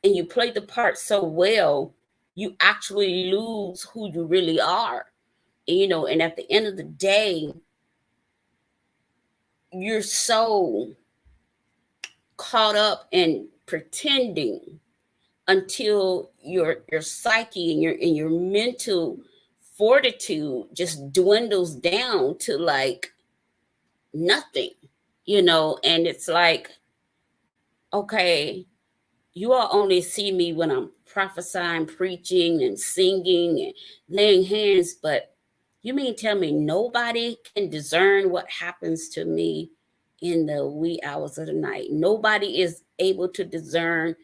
and you play the part so well, you actually lose who you really are. You know, and at the end of the day, you're so caught up in pretending until your psyche and your mental fortitude just dwindles down to like nothing, you know. And it's like, okay, you all only see me when I'm prophesying, preaching, and singing and laying hands, but you mean tell me nobody can discern what happens to me in the wee hours of the night? Nobody is able to discern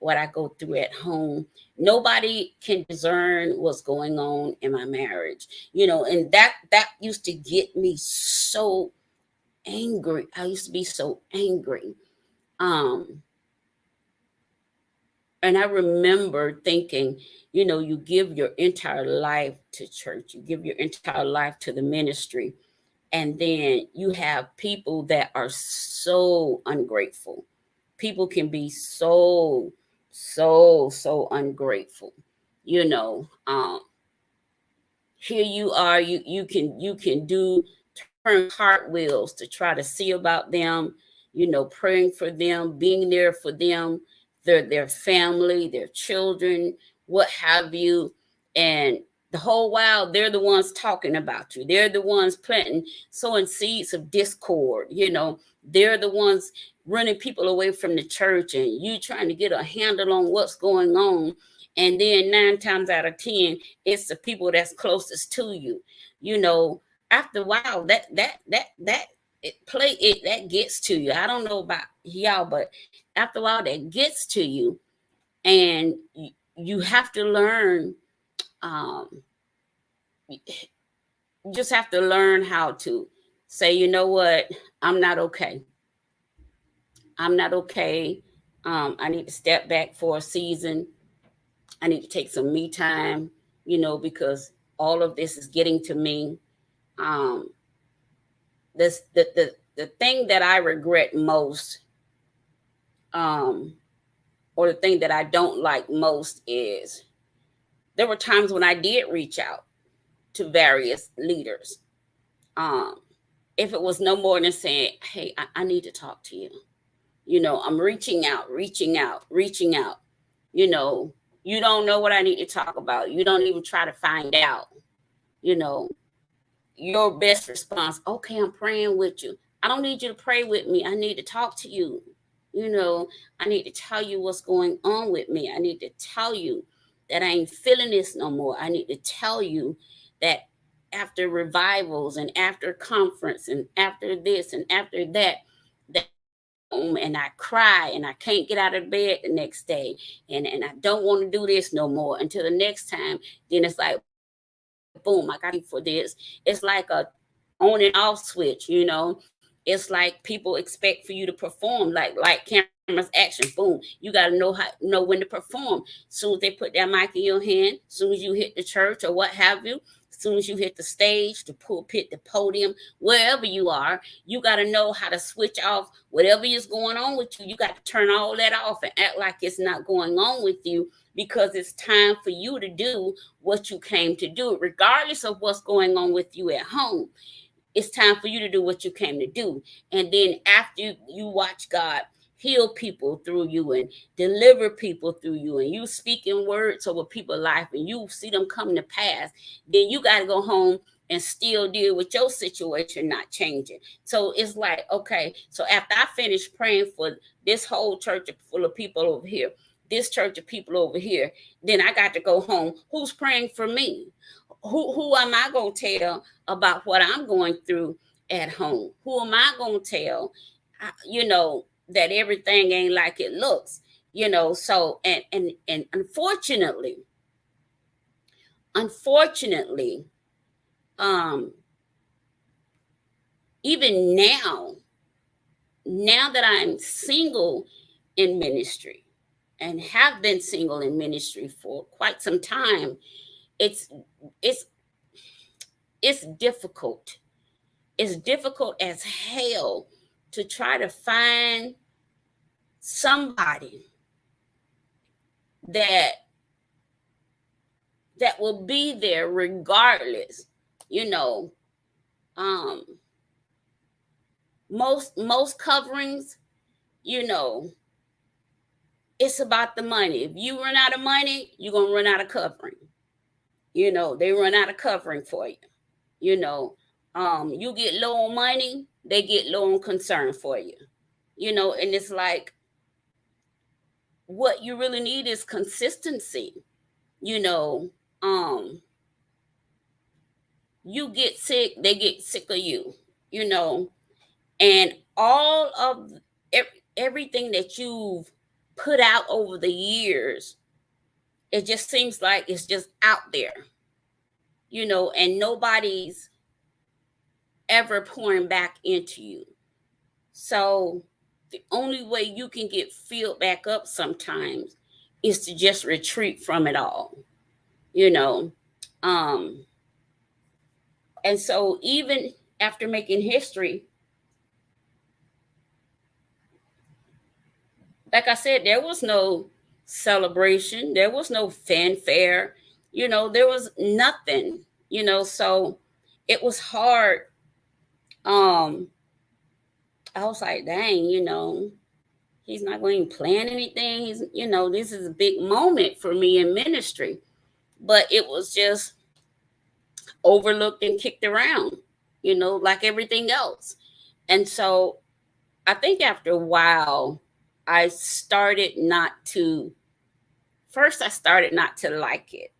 what I go through at home. Nobody can discern what's going on in my marriage, you know. And that used to get me so angry. I used to be so angry. Um, and I remember thinking, you know, you give your entire life to church, you give your entire life to the ministry, and then you have people that are so ungrateful. People can be so ungrateful, you know. Here you are, you can do turn cartwheels to try to see about them, you know, praying for them, being there for them, their family, their children, what have you. And the whole while they're the ones talking about you. They're the ones planting, sowing seeds of discord, you know. They're the ones running people away from the church, and you trying to get a handle on what's going on. And then 9 times out of 10, it's the people that's closest to you, you know. After a while, that that gets to you. I don't know about y'all, but after a while that gets to you, and you have to learn. You just have to learn how to say, you know what, I'm not okay. I'm not okay. I need to step back for a season. I need to take some me time, you know, because all of this is getting to me. Um, this the thing that I regret most, um, or the thing that I don't like most, is there were times when I did reach out to various leaders. Um, if it was no more than saying, "Hey, I need to talk to you," you know, I'm reaching out, reaching out, reaching out. You know, you don't know what I need to talk about. You don't even try to find out. You know, your best response, okay, I'm praying with you. I don't need you to pray with me. I need to talk to you. You know, I need to tell you what's going on with me. I need to tell you that I ain't feeling this no more. I need to tell you that after revivals and after conference and after this and after that, that and I cry and I can't get out of bed the next day, and I don't want to do this no more until the next time. Then it's like, boom, I got you for this. It's like a on and off switch, you know. It's like people expect for you to perform, like cameras action, boom. You got to know when to perform. As soon as they put that mic in your hand, as soon as you hit the church or what have you, as soon as you hit the stage, the pulpit, the podium, wherever you are, you got to know how to switch off whatever is going on with you. You got to turn all that off and act like it's not going on with you, because it's time for you to do what you came to do, regardless of what's going on with you at home. It's time for you to do what you came to do. And then after you watch God heal people through you and deliver people through you, and you speaking words over people's life and you see them come to pass, then you got to go home and still deal with your situation not changing. So it's like, okay, so after I finish praying for this whole church full of people over here, this church of people over here, then I got to go home. Who's praying for me? Who am I going to tell about what I'm going through at home? Who am I going to tell, you know, that everything ain't like it looks, you know? So, and unfortunately, even now that I'm single in ministry and have been single in ministry for quite some time, it's difficult. It's difficult as hell to try to find somebody that will be there regardless. You know, most coverings, you know, it's about the money. If you run out of money, you're gonna run out of covering. You know, they run out of covering for you. You know, you get low on money, they get low on concern for you. You know, and it's like, what you really need is consistency. You know, you get sick, they get sick of you. You know, and all of everything that you've put out over the years, it just seems like it's just out there. You know, and nobody's ever pouring back into you. So the only way you can get filled back up sometimes is to just retreat from it all, you know. And so even after making history, like I said, there was no celebration, there was no fanfare, you know, there was nothing, you know. So it was hard. I was like, dang, you know, he's not going to plan anything. He's, you know, this is a big moment for me in ministry. But it was just overlooked and kicked around, you know, like everything else. And so I think after a while, I started not to like it,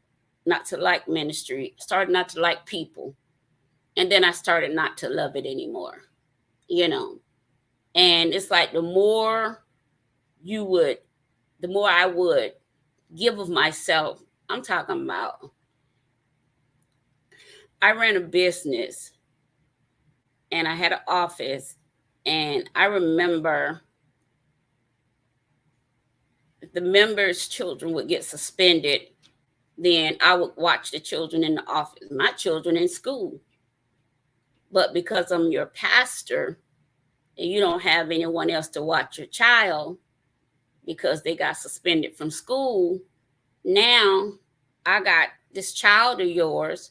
not to like ministry, started not to like people. And then I started not to love it anymore, you know. And it's like the more I would give of myself. I'm talking about, I ran a business and I had an office, and I remember the members' children would get suspended. Then I would watch the children in the office, my children in school. But because I'm your pastor and you don't have anyone else to watch your child because they got suspended from school, now I got this child of yours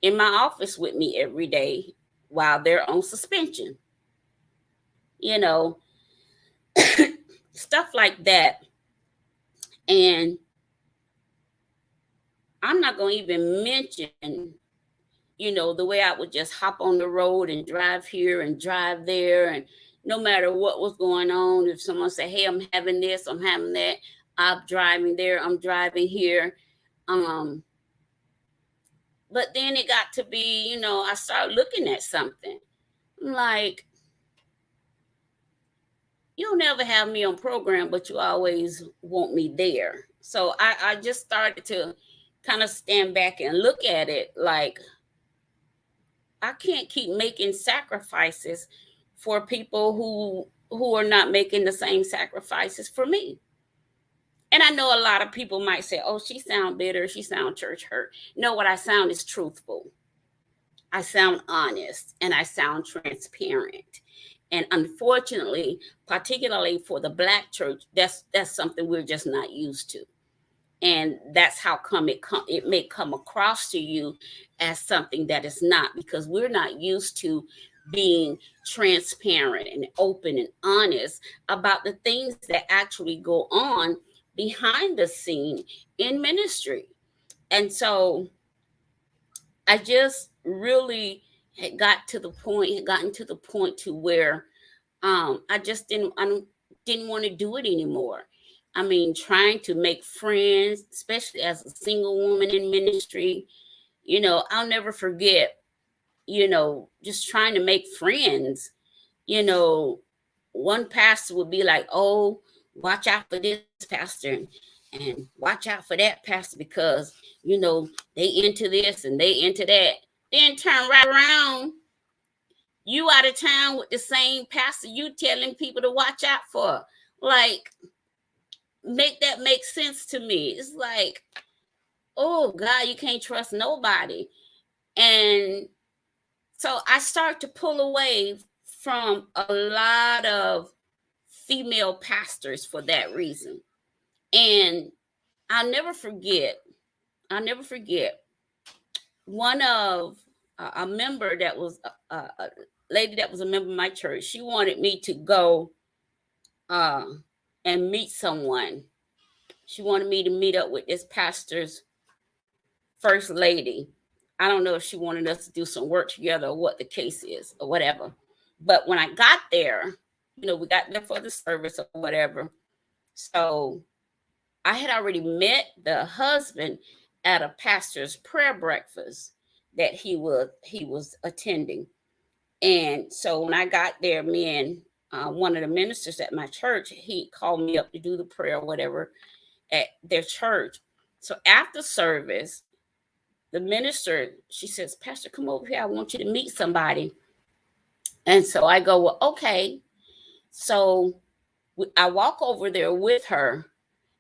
in my office with me every day while they're on suspension. You know, stuff like that. And I'm not going to even mention, you know, the way I would just hop on the road and drive here and drive there. And no matter what was going on, if someone said, hey, I'm having this, I'm having that, I'm driving there, I'm driving here. But then it got to be, you know, I started looking at something. I'm like, you don't ever have me on program, but you always want me there. So I just started to kind of stand back and look at it like, I can't keep making sacrifices for people who are not making the same sacrifices for me. And I know a lot of people might say, "Oh, she sound bitter, she sound church hurt." No, what I sound is truthful. I sound honest and I sound transparent. And unfortunately, particularly for the Black church, that's something we're just not used to. And that's how come it may come across to you as something that is not, because we're not used to being transparent and open and honest about the things that actually go on behind the scene in ministry. And so I just really had gotten to the point to where I didn't want to do it anymore. I mean, trying to make friends, especially as a single woman in ministry, I'll never forget, just trying to make friends. You know, one pastor would be like, "Oh, watch out for this pastor and watch out for that pastor because, they into this and they into that." Then turn right around, you out of town with the same pastor you telling people to watch out for. Like, make that make sense to me. It's like, oh God, you can't trust nobody. And so I start to pull away from a lot of female pastors for that reason. And I'll never forget, I'll never forget one of a member that was a lady that was a member of my church. She wanted me to go uh, and meet someone. She wanted me to meet up with this pastor's first lady. I don't know if she wanted us to do some work together or what the case is or whatever. But when I got there, we got there for the service or whatever. So I had already met the husband at a pastor's prayer breakfast that he was attending. And so when I got there, me and one of the ministers at my church, he called me up to do the prayer or whatever at their church. So after service, the minister, she says, "Pastor, come over here. I want you to meet somebody." And so I go, "Well, okay." So I walk over there with her,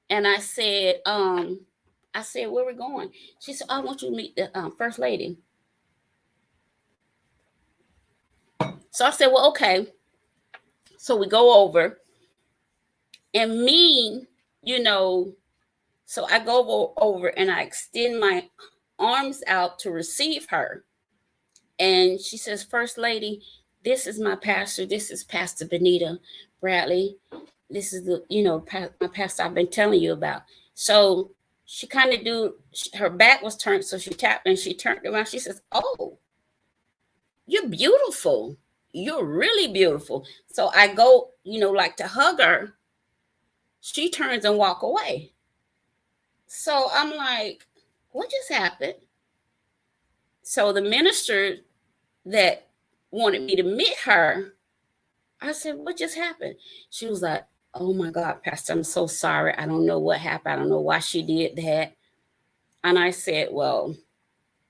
and I said, "Where we going?" She said, "I want you to meet the first lady." So I said, "Well, okay." So we go over, and so I go over and I extend my arms out to receive her. And she says, "First Lady, this is my pastor. This is Pastor Benita Bradley. This is my pastor I've been telling you about." So she kind of her back was turned, so she tapped and she turned around. She says, "Oh, you're beautiful. You're really beautiful." So I go, like to hug her. She turns and walk away. So I'm like, what just happened? So the minister that wanted me to meet her, I said, "What just happened?" She was like, "Oh my God, Pastor, I'm so sorry. I don't know what happened. I don't know why she did that." And I said, "Well,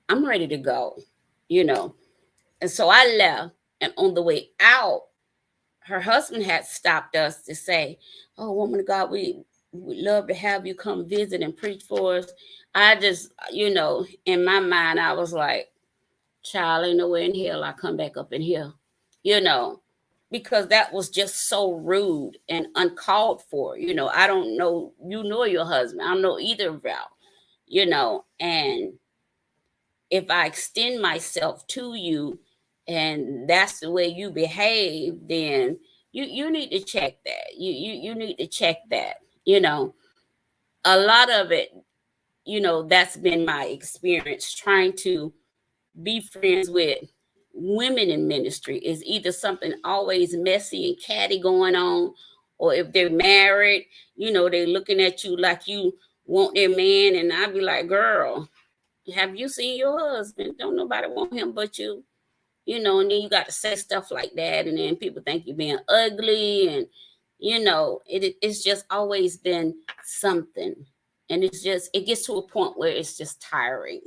I'm ready to go, you know." And so I left. And on the way out, her husband had stopped us to say, "Oh, woman of God, we would love to have you come visit and preach for us." I just, in my mind, I was like, "Child, ain't nowhere in hell I come back up in here," you know, because that was just so rude and uncalled for. I don't know you nor your husband. I don't know either of y'all, and if I extend myself to you and that's the way you behave, then you need to check that. You need to check that. A lot of it, that's been my experience trying to be friends with women in ministry is either something always messy and catty going on, or if they're married, they're looking at you like you want their man. And I'd be like, "Girl, have you seen your husband? Don't nobody want him but you." And then you got to say stuff like that, and then people think you're being ugly, and it's just always been something. And it gets to a point where it's just tiring.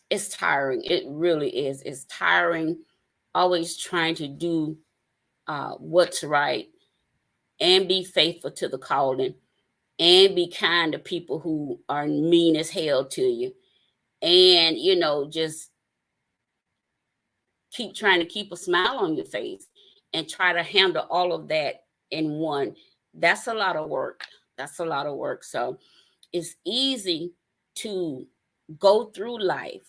It's tiring. It really is. It's tiring, always trying to do what's right and be faithful to the calling and be kind to people who are mean as hell to you. And, just keep trying to keep a smile on your face and try to handle all of that in one. That's a lot of work. That's a lot of work. So it's easy to go through life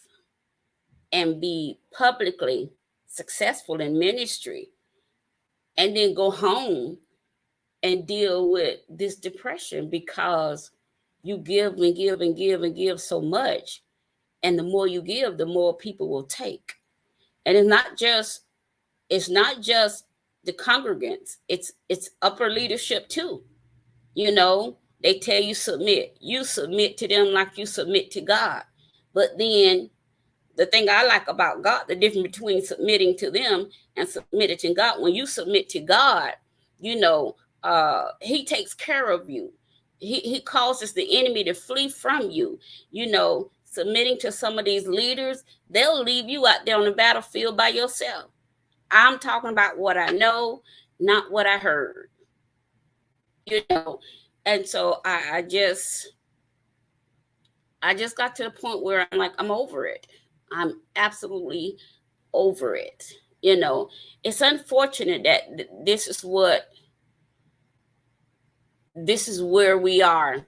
and be publicly successful in ministry and then go home and deal with this depression because you give and give and give and give so much. And the more you give, the more people will take. And it's not just the congregants, it's upper leadership too. They tell you submit to them like you submit to God. But then the thing I like about God, the difference between submitting to them and submitting to God, when you submit to God, he takes care of you. He causes the enemy to flee from you. Submitting to some of these leaders, they'll leave you out there on the battlefield by yourself. I'm talking about what I know, not what I heard. And so I just got to the point where I'm like, I'm over it. I'm absolutely over it. It's unfortunate that this is where we are.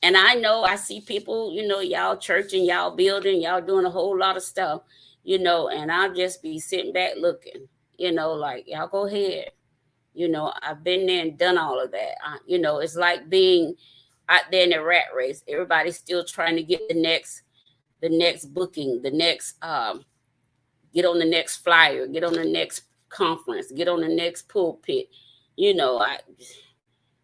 And I know I see people, y'all churching, y'all building, y'all doing a whole lot of stuff, and I'll just be sitting back looking, like, y'all go ahead. I've been there and done all of that. It's like being out there in the rat race. Everybody's still trying to get the next booking, the next, get on the next flyer, get on the next conference, get on the next pulpit.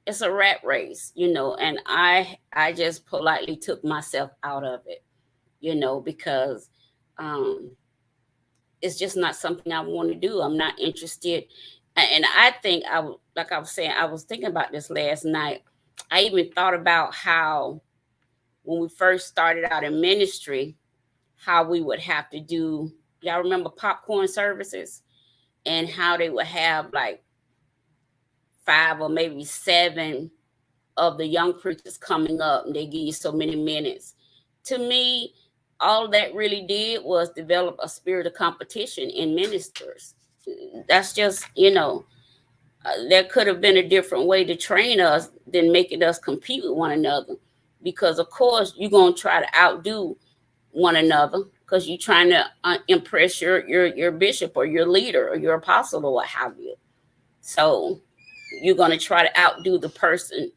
It's a rat race, and I just politely took myself out of it, because it's just not something I want to do. I'm not interested. And I think like I was saying, I was thinking about this last night. I even thought about how when we first started out in ministry, how we would have to do, y'all remember popcorn services, and how they would have like 5 or maybe 7 of the young preachers coming up, and they give you so many minutes. To me, all that really did was develop a spirit of competition in ministers. That's just, there could have been a different way to train us than making us compete with one another. Because, of course, you're going to try to outdo one another because you're trying to impress your bishop or your leader or your apostle or what have you. So you're going to try to outdo the person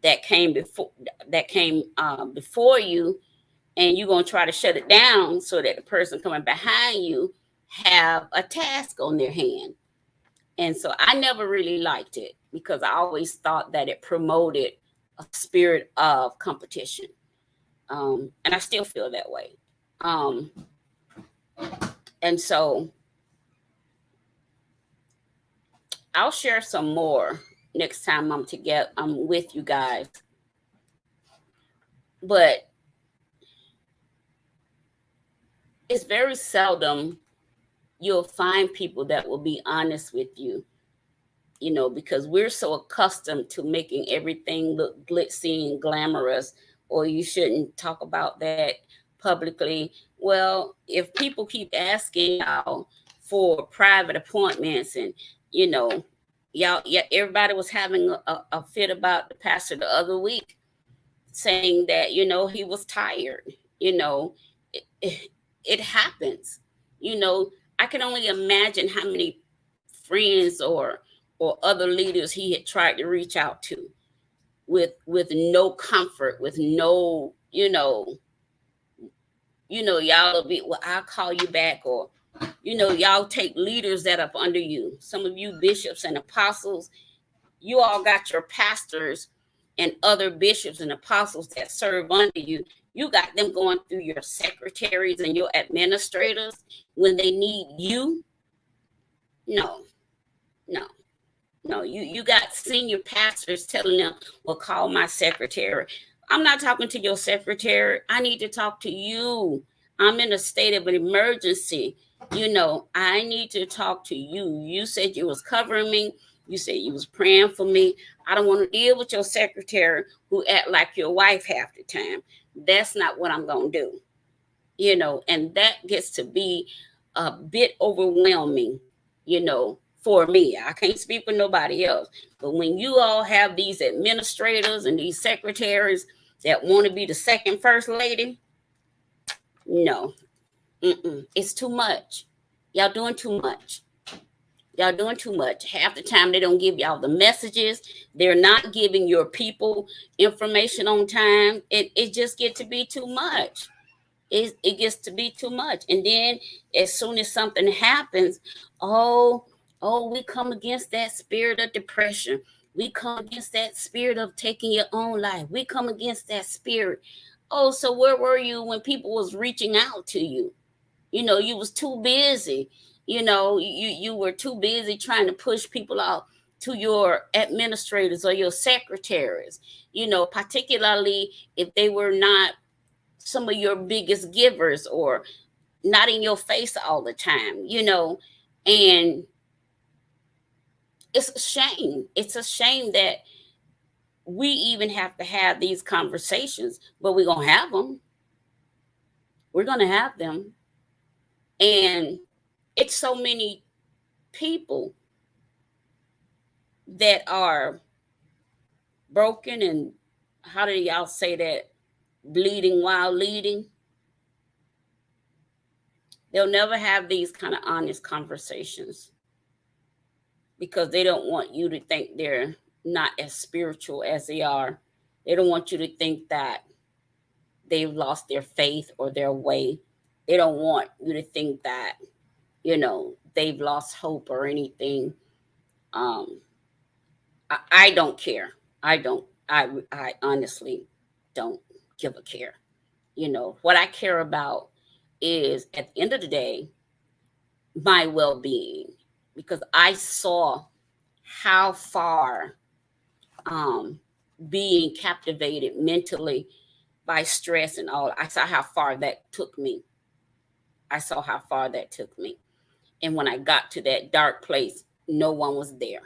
that came before you, and you're going to try to shut it down so that the person coming behind you have a task on their hand. And so I never really liked it because I always thought that it promoted a spirit of competition. And I still feel that way. And so I'll share some more next time I'm with you guys. But it's very seldom you'll find people that will be honest with you, because we're so accustomed to making everything look glitzy and glamorous, or you shouldn't talk about that publicly. Well, if people keep asking y'all for private appointments and, everybody was having a fit about the pastor the other week saying that, he was tired, it happens, I can only imagine how many friends or other leaders he had tried to reach out to with no comfort, with no, y'all will be, well, I'll call you back, or, y'all take leaders that up under you. Some of you bishops and apostles, you all got your pastors and other bishops and apostles that serve under you. You got them going through your secretaries and your administrators when they need you. No. No, you got senior pastors telling them, well, call my secretary. I'm not talking to your secretary. I need to talk to you. I'm in a state of an emergency. I need to talk to you. You said you was covering me. You said you was praying for me. I don't want to deal with your secretary who act like your wife half the time. That's not what I'm going to do. And that gets to be a bit overwhelming, for me. I can't speak for nobody else. But when you all have these administrators and these secretaries that want to be the second first lady, no, it's too much. Y'all doing too much. Y'all doing too much. Half the time they don't give y'all the messages. They're not giving your people information on time. It just get to be too much. It gets to be too much. And then as soon as something happens, oh, we come against that spirit of depression. We come against that spirit of taking your own life. We come against that spirit. Oh, so where were you when people was reaching out to you? You was too busy. You were too busy trying to push people out to your administrators or your secretaries, particularly if they were not some of your biggest givers or not in your face all the time, and it's a shame. It's a shame that we even have to have these conversations, but we're going to have them. We're going to have them. And it's so many people that are broken and, how do y'all say that, bleeding while leading. They'll never have these kind of honest conversations because they don't want you to think they're not as spiritual as they are. They don't want you to think that they've lost their faith or their way. They don't want you to think that, they've lost hope or anything. I don't care. I honestly don't give a care. What I care about is, at the end of the day, my well-being, because I saw how far being captivated mentally by stress and all, I saw how far that took me. And when I got to that dark place, no one was there.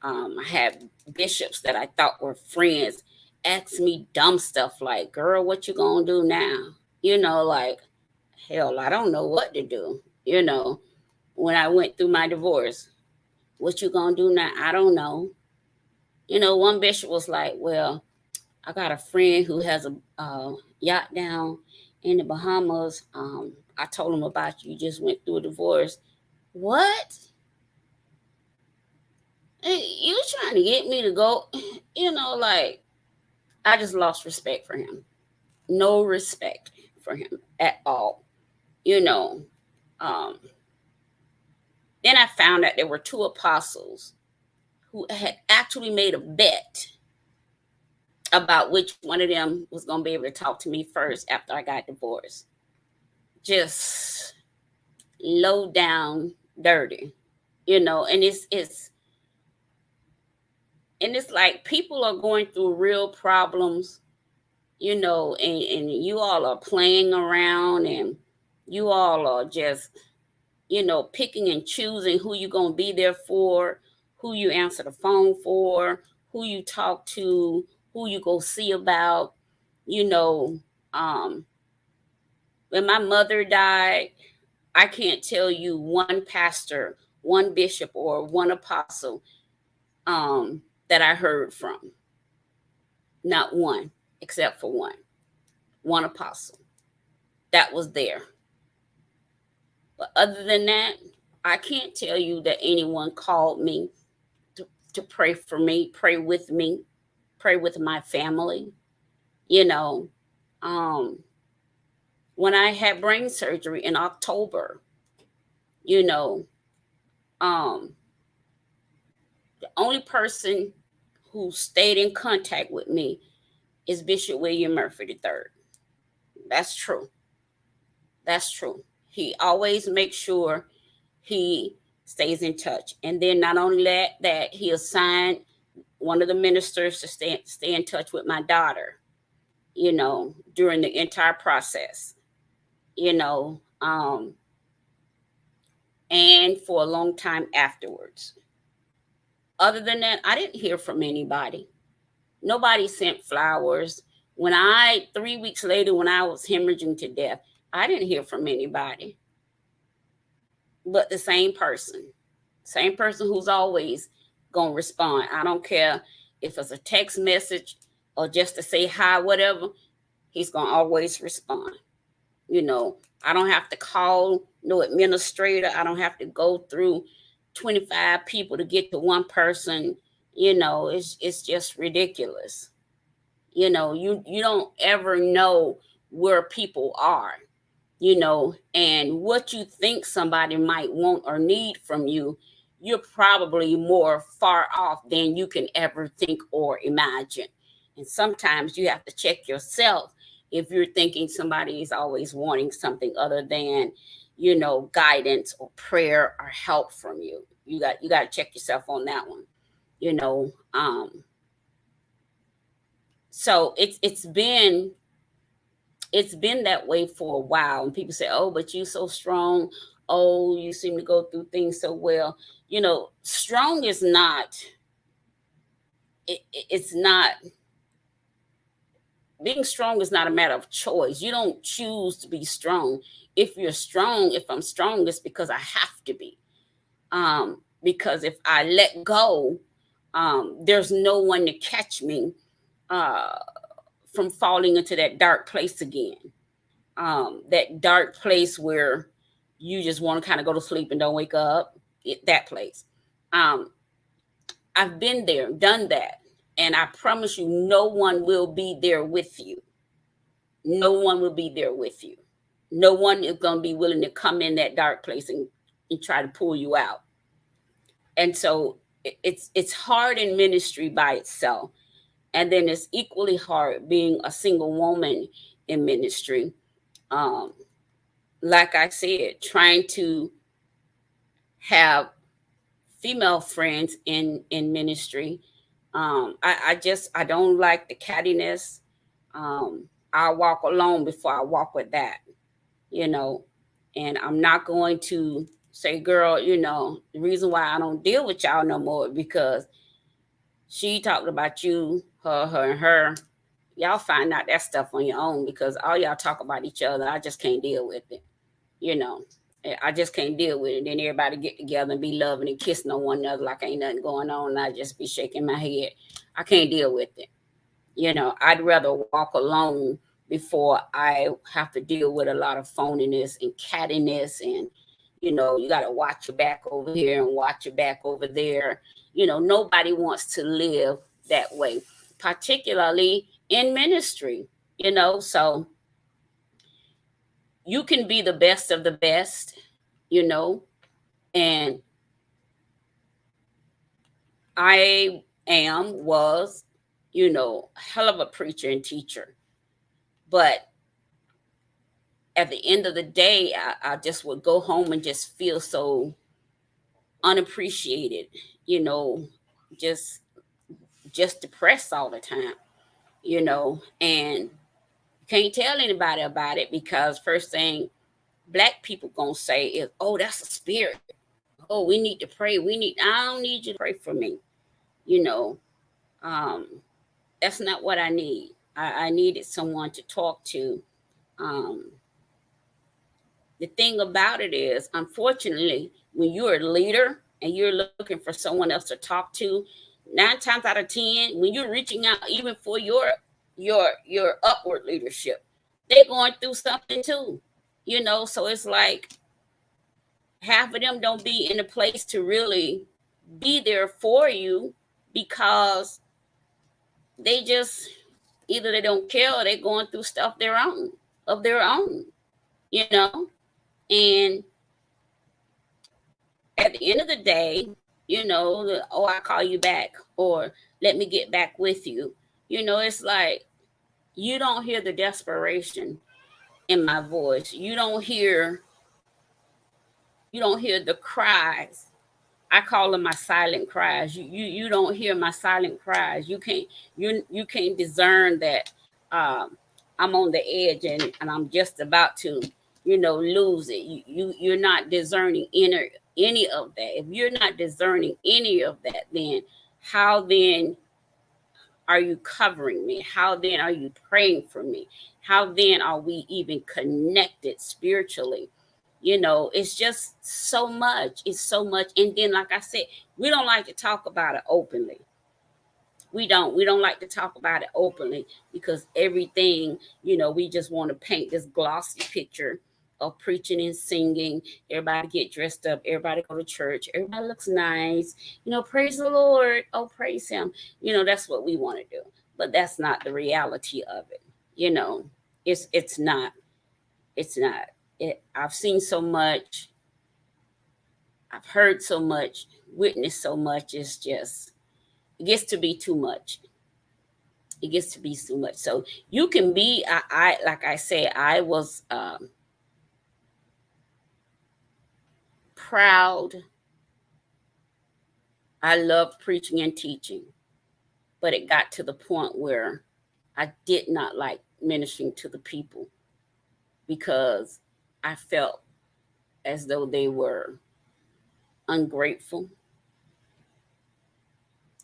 I had bishops that I thought were friends ask me dumb stuff like, girl, what you gonna do now? Like, hell, I don't know what to do. When I went through my divorce, what you gonna do now? I don't know. One bishop was like, well, I got a friend who has a yacht down in the Bahamas. I told him about you just went through a divorce. What? Hey, you trying to get me to go? Like, I just lost respect for him. No respect for him at all. Then I found out there were two apostles who had actually made a bet about which one of them was going to be able to talk to me first after I got divorced. Just low down dirty, and it's like people are going through real problems, and you all are playing around and you all are just, picking and choosing who you're going to be there for, who you answer the phone for, who you talk to, who you go see about. When my mother died, I can't tell you one pastor, one bishop, or one apostle that I heard from. Not one, except for one apostle that was there. But other than that, I can't tell you that anyone called me to pray for me, pray with me, pray with my family. When I had brain surgery in October, the only person who stayed in contact with me is Bishop William Murphy III. That's true. He always makes sure he stays in touch. And then not only that he assigned one of the ministers to stay in touch with my daughter, during the entire process, and for a long time afterwards. Other than that, I didn't hear from anybody. Nobody sent flowers. 3 weeks later, when I was hemorrhaging to death, I didn't hear from anybody. But the same person who's always going to respond. I don't care if it's a text message or just to say hi, whatever, he's going to always respond. I don't have to call no administrator. I don't have to go through 25 people to get to one person. It's just ridiculous. You don't ever know where people are, and what you think somebody might want or need from you, you're probably more far off than you can ever think or imagine. And sometimes you have to check yourself if you're thinking somebody is always wanting something other than, guidance or prayer or help from you. You got to check yourself on that one, So it's been that way for a while. And people say, oh, but you're so strong. Oh, you seem to go through things so well. Strong is not, it's not, being strong is not a matter of choice. You don't choose to be strong. If I'm strong, it's because I have to be. Because if I let go, there's no one to catch me from falling into that dark place again. That dark place where you just want to kind of go to sleep and don't wake up. That place. I've been there, done that. And I promise you, no one will be there with you. No one will be there with you. No one is going to be willing to come in that dark place and try to pull you out. And so it's hard in ministry by itself. And then it's equally hard being a single woman in ministry. Like I said, trying to have female friends in ministry. I don't like the cattiness. I'll walk alone before I walk with that, and I'm not going to say, girl, the reason why I don't deal with y'all no more because she talked about you, her, and her. Y'all find out that stuff on your own because all y'all talk about each other. I just can't deal with it. I just can't deal with it. Then everybody get together and be loving and kissing on one another like ain't nothing going on. And I just be shaking my head. I can't deal with it. I'd rather walk alone before I have to deal with a lot of phoniness and cattiness. And, you got to watch your back over here and watch your back over there. Nobody wants to live that way, particularly in ministry, so you can be the best of the best, and I was, a hell of a preacher and teacher. But at the end of the day, I just would go home and just feel so unappreciated, just depressed all the time, and can't tell anybody about it because first thing Black people gonna say is, oh, that's a spirit. Oh, we need to pray. I don't need you to pray for me. That's not what I need. I needed someone to talk to. The thing about it is, unfortunately, when you're a leader and you're looking for someone else to talk to, 9 times out of 10, when you're reaching out, even for your upward leadership, they're going through something too, so it's like half of them don't be in a place to really be there for you because they just either they don't care or they're going through stuff of their own, and at the end of the day, I call you back or let me get back with you. It's like you don't hear the desperation in my voice. You don't hear the cries I call them my silent cries. You don't hear my silent cries. You can't discern that I'm on the edge and I'm just about to, lose it. You're not discerning any of that. If you're not discerning any of that, then how then are you covering me? How then are you praying for me? How then are we even connected spiritually? It's just so much. It's so much. And then, like I said, we don't like to talk about it openly. We don't like to talk about it openly because everything, we just want to paint this glossy picture of preaching and singing. Everybody get dressed up, everybody go to church, everybody looks nice, praise the Lord, oh praise him. That's what we want to do. But that's not the reality of it. It's not. It's not. I've seen so much, I've heard so much, witnessed so much. It gets to be too much. It gets to be too much. So you can be, I like I say, I was proud. I loved preaching and teaching, but it got to the point where I did not like ministering to the people because I felt as though they were ungrateful,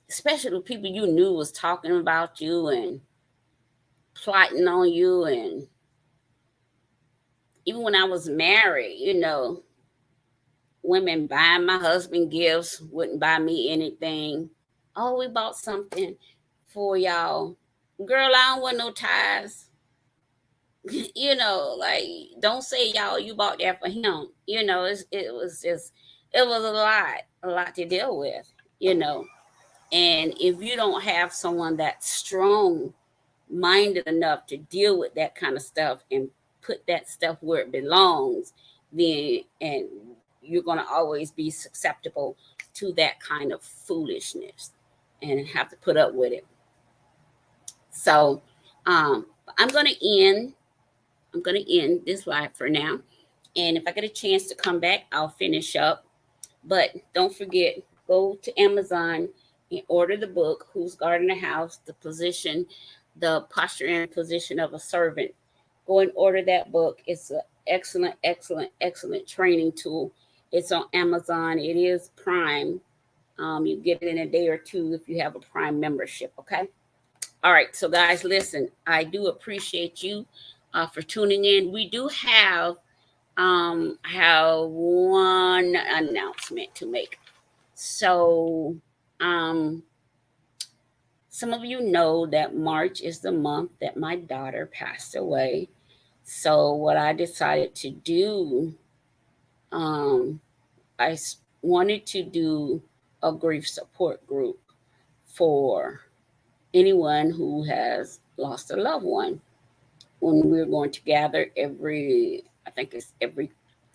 especially the people you knew was talking about you and plotting on you. And even when I was married, women buying my husband gifts, wouldn't buy me anything. Oh, we bought something for y'all. Girl, I don't want no ties. Like, don't say y'all, you bought that for him. It was a lot to deal with, And if you don't have someone that's strong minded enough to deal with that kind of stuff and put that stuff where it belongs, then and you're going to always be susceptible to that kind of foolishness and have to put up with it. So I'm going to end this live for now. And if I get a chance to come back, I'll finish up. But don't forget, go to Amazon and order the book, Who's Guarding the House, the posture and position of a servant. Go and order that book. It's an excellent, excellent, excellent training tool. It's on Amazon. It is Prime. You get it in a day or two if you have a Prime membership, okay? All right, so guys, listen, I do appreciate you for tuning in. We do have one announcement to make. So some of you know that March is the month that my daughter passed away. So what I decided to do, I wanted to do a grief support group for anyone who has lost a loved one. When we're going to gather every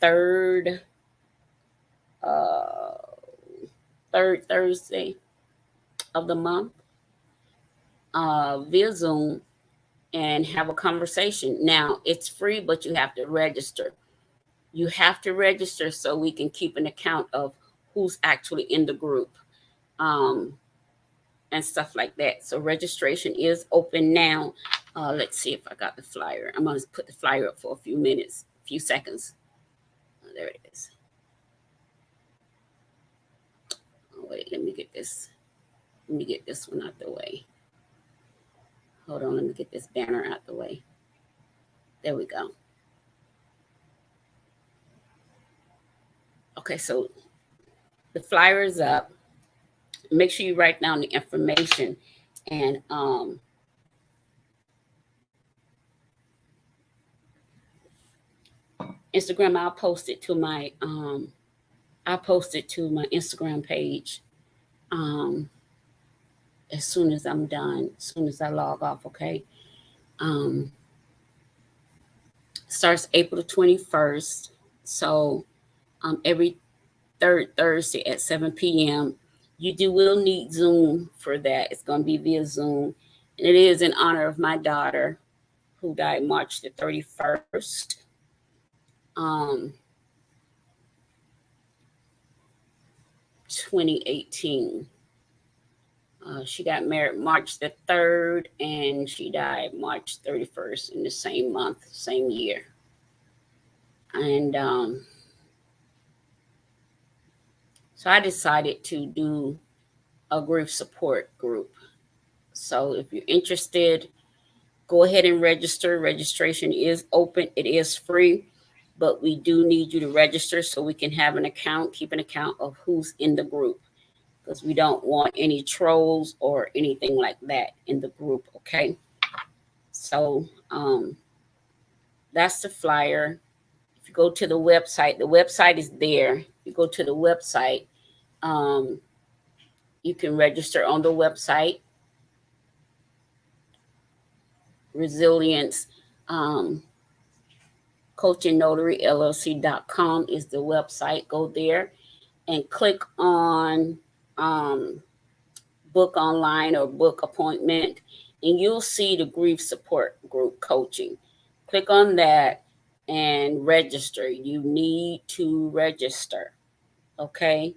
third Thursday of the month via Zoom and have a conversation. Now, it's free, but you have to register. You have to register so we can keep an account of who's actually in the group and stuff like that. So registration is open now. Let's see if I got the flyer. I'm going to put the flyer up for a few seconds. Oh, there it is. Oh, wait, let me get this one out the way. Hold on, let me get this banner out the way. There we go. Okay, so the flyer is up. Make sure you write down the information and Instagram. I'll post it to my Instagram page as soon as I'm done, as soon as I log off, okay? Starts April the 21st. So every third Thursday at 7 p.m. You will need Zoom for that. It's going to be via Zoom. And it is in honor of my daughter who died March the 31st. 2018. She got married March the 3rd, and she died March 31st in the same month, same year. And so I decided to do a grief support group. So if you're interested, go ahead and register. Registration is open. It is free, but we do need you to register so we can have an account, keep an account of who's in the group, because we don't want any trolls or anything like that in the group, okay? So that's the flyer. If you go to the website is there. If you go to the website, you can register on the website. Resilience Coaching Notary LLC.com is the website. Go there and click on book online or book appointment, and you'll see the grief support group coaching. Click on that and register. You need to register, okay?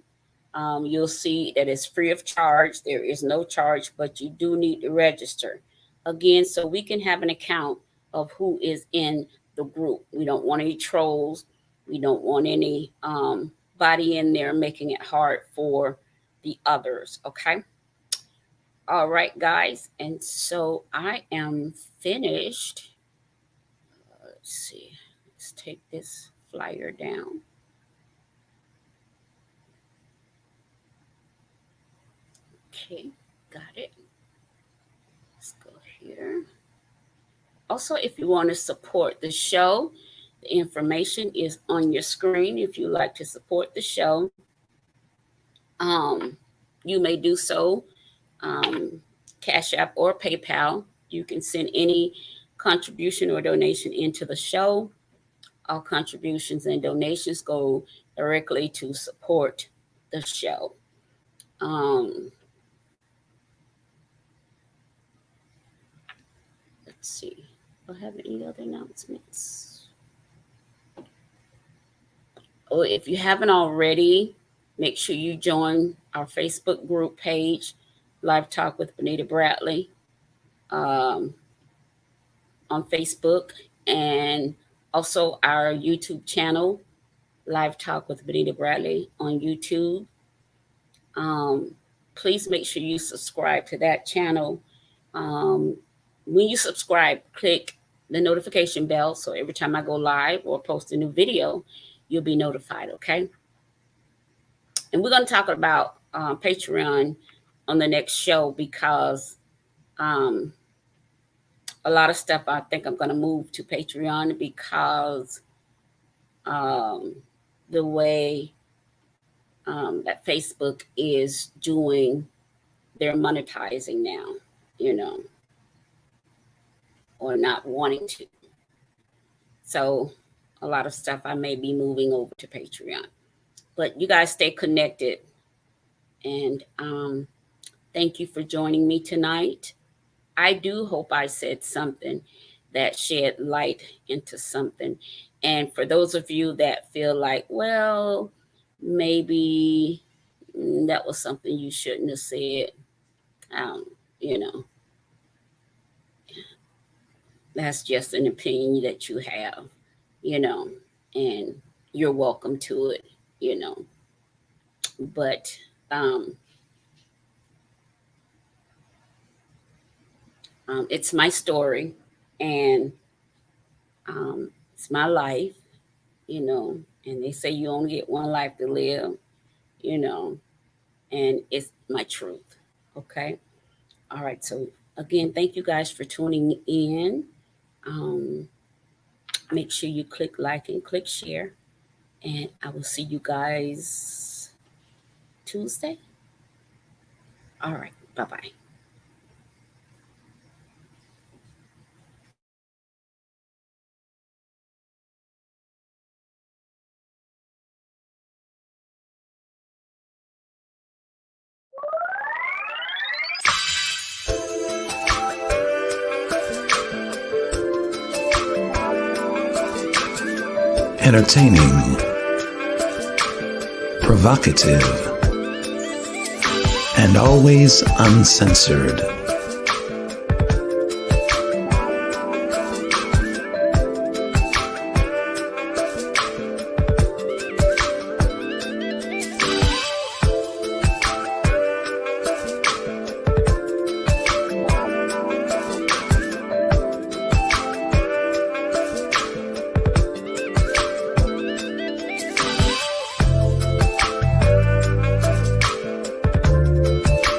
You'll see that it's free of charge. There is no charge, but you do need to register. Again, so we can have an account of who is in the group. We don't want any trolls. We don't want any body in there making it hard for the others, okay? All right, guys. And so I am finished. Let's see. Let's take this flyer down. Okay, got it. Let's go here. Also, if you want to support the show, the information is on your screen. If you like to support the show, you may do so, Cash App or PayPal. You can send any contribution or donation into the show. All contributions and donations go directly to support the show. Let's see. Do I have any other announcements? Oh, if you haven't already, make sure you join our Facebook group page, Live Talk with Benita Bradley, on Facebook, and also our YouTube channel, Live Talk with Benita Bradley on YouTube. Please make sure you subscribe to that channel. When you subscribe, click the notification bell, so every time I go live or post a new video, you'll be notified, okay? And we're going to talk about Patreon on the next show, because a lot of stuff I think I'm going to move to Patreon, because the way that Facebook is doing, they're monetizing now, you know, or not wanting to. So a lot of stuff I may be moving over to Patreon. But you guys stay connected. And thank you for joining me tonight. I do hope I said something that shed light into something. And for those of you that feel like, well, maybe that was something you shouldn't have said, you know, that's just an opinion that you have, you know, and you're welcome to it, you know. But it's my story, and it's my life, you know, and they say you only get one life to live, you know, and it's my truth. Okay. All right. So again, thank you guys for tuning in. Make sure you click like and click share, and I will see you guys Tuesday. All right. Bye-bye. Entertaining, provocative, and always uncensored.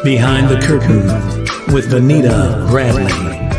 Behind the Curtain with Vanita Bradley.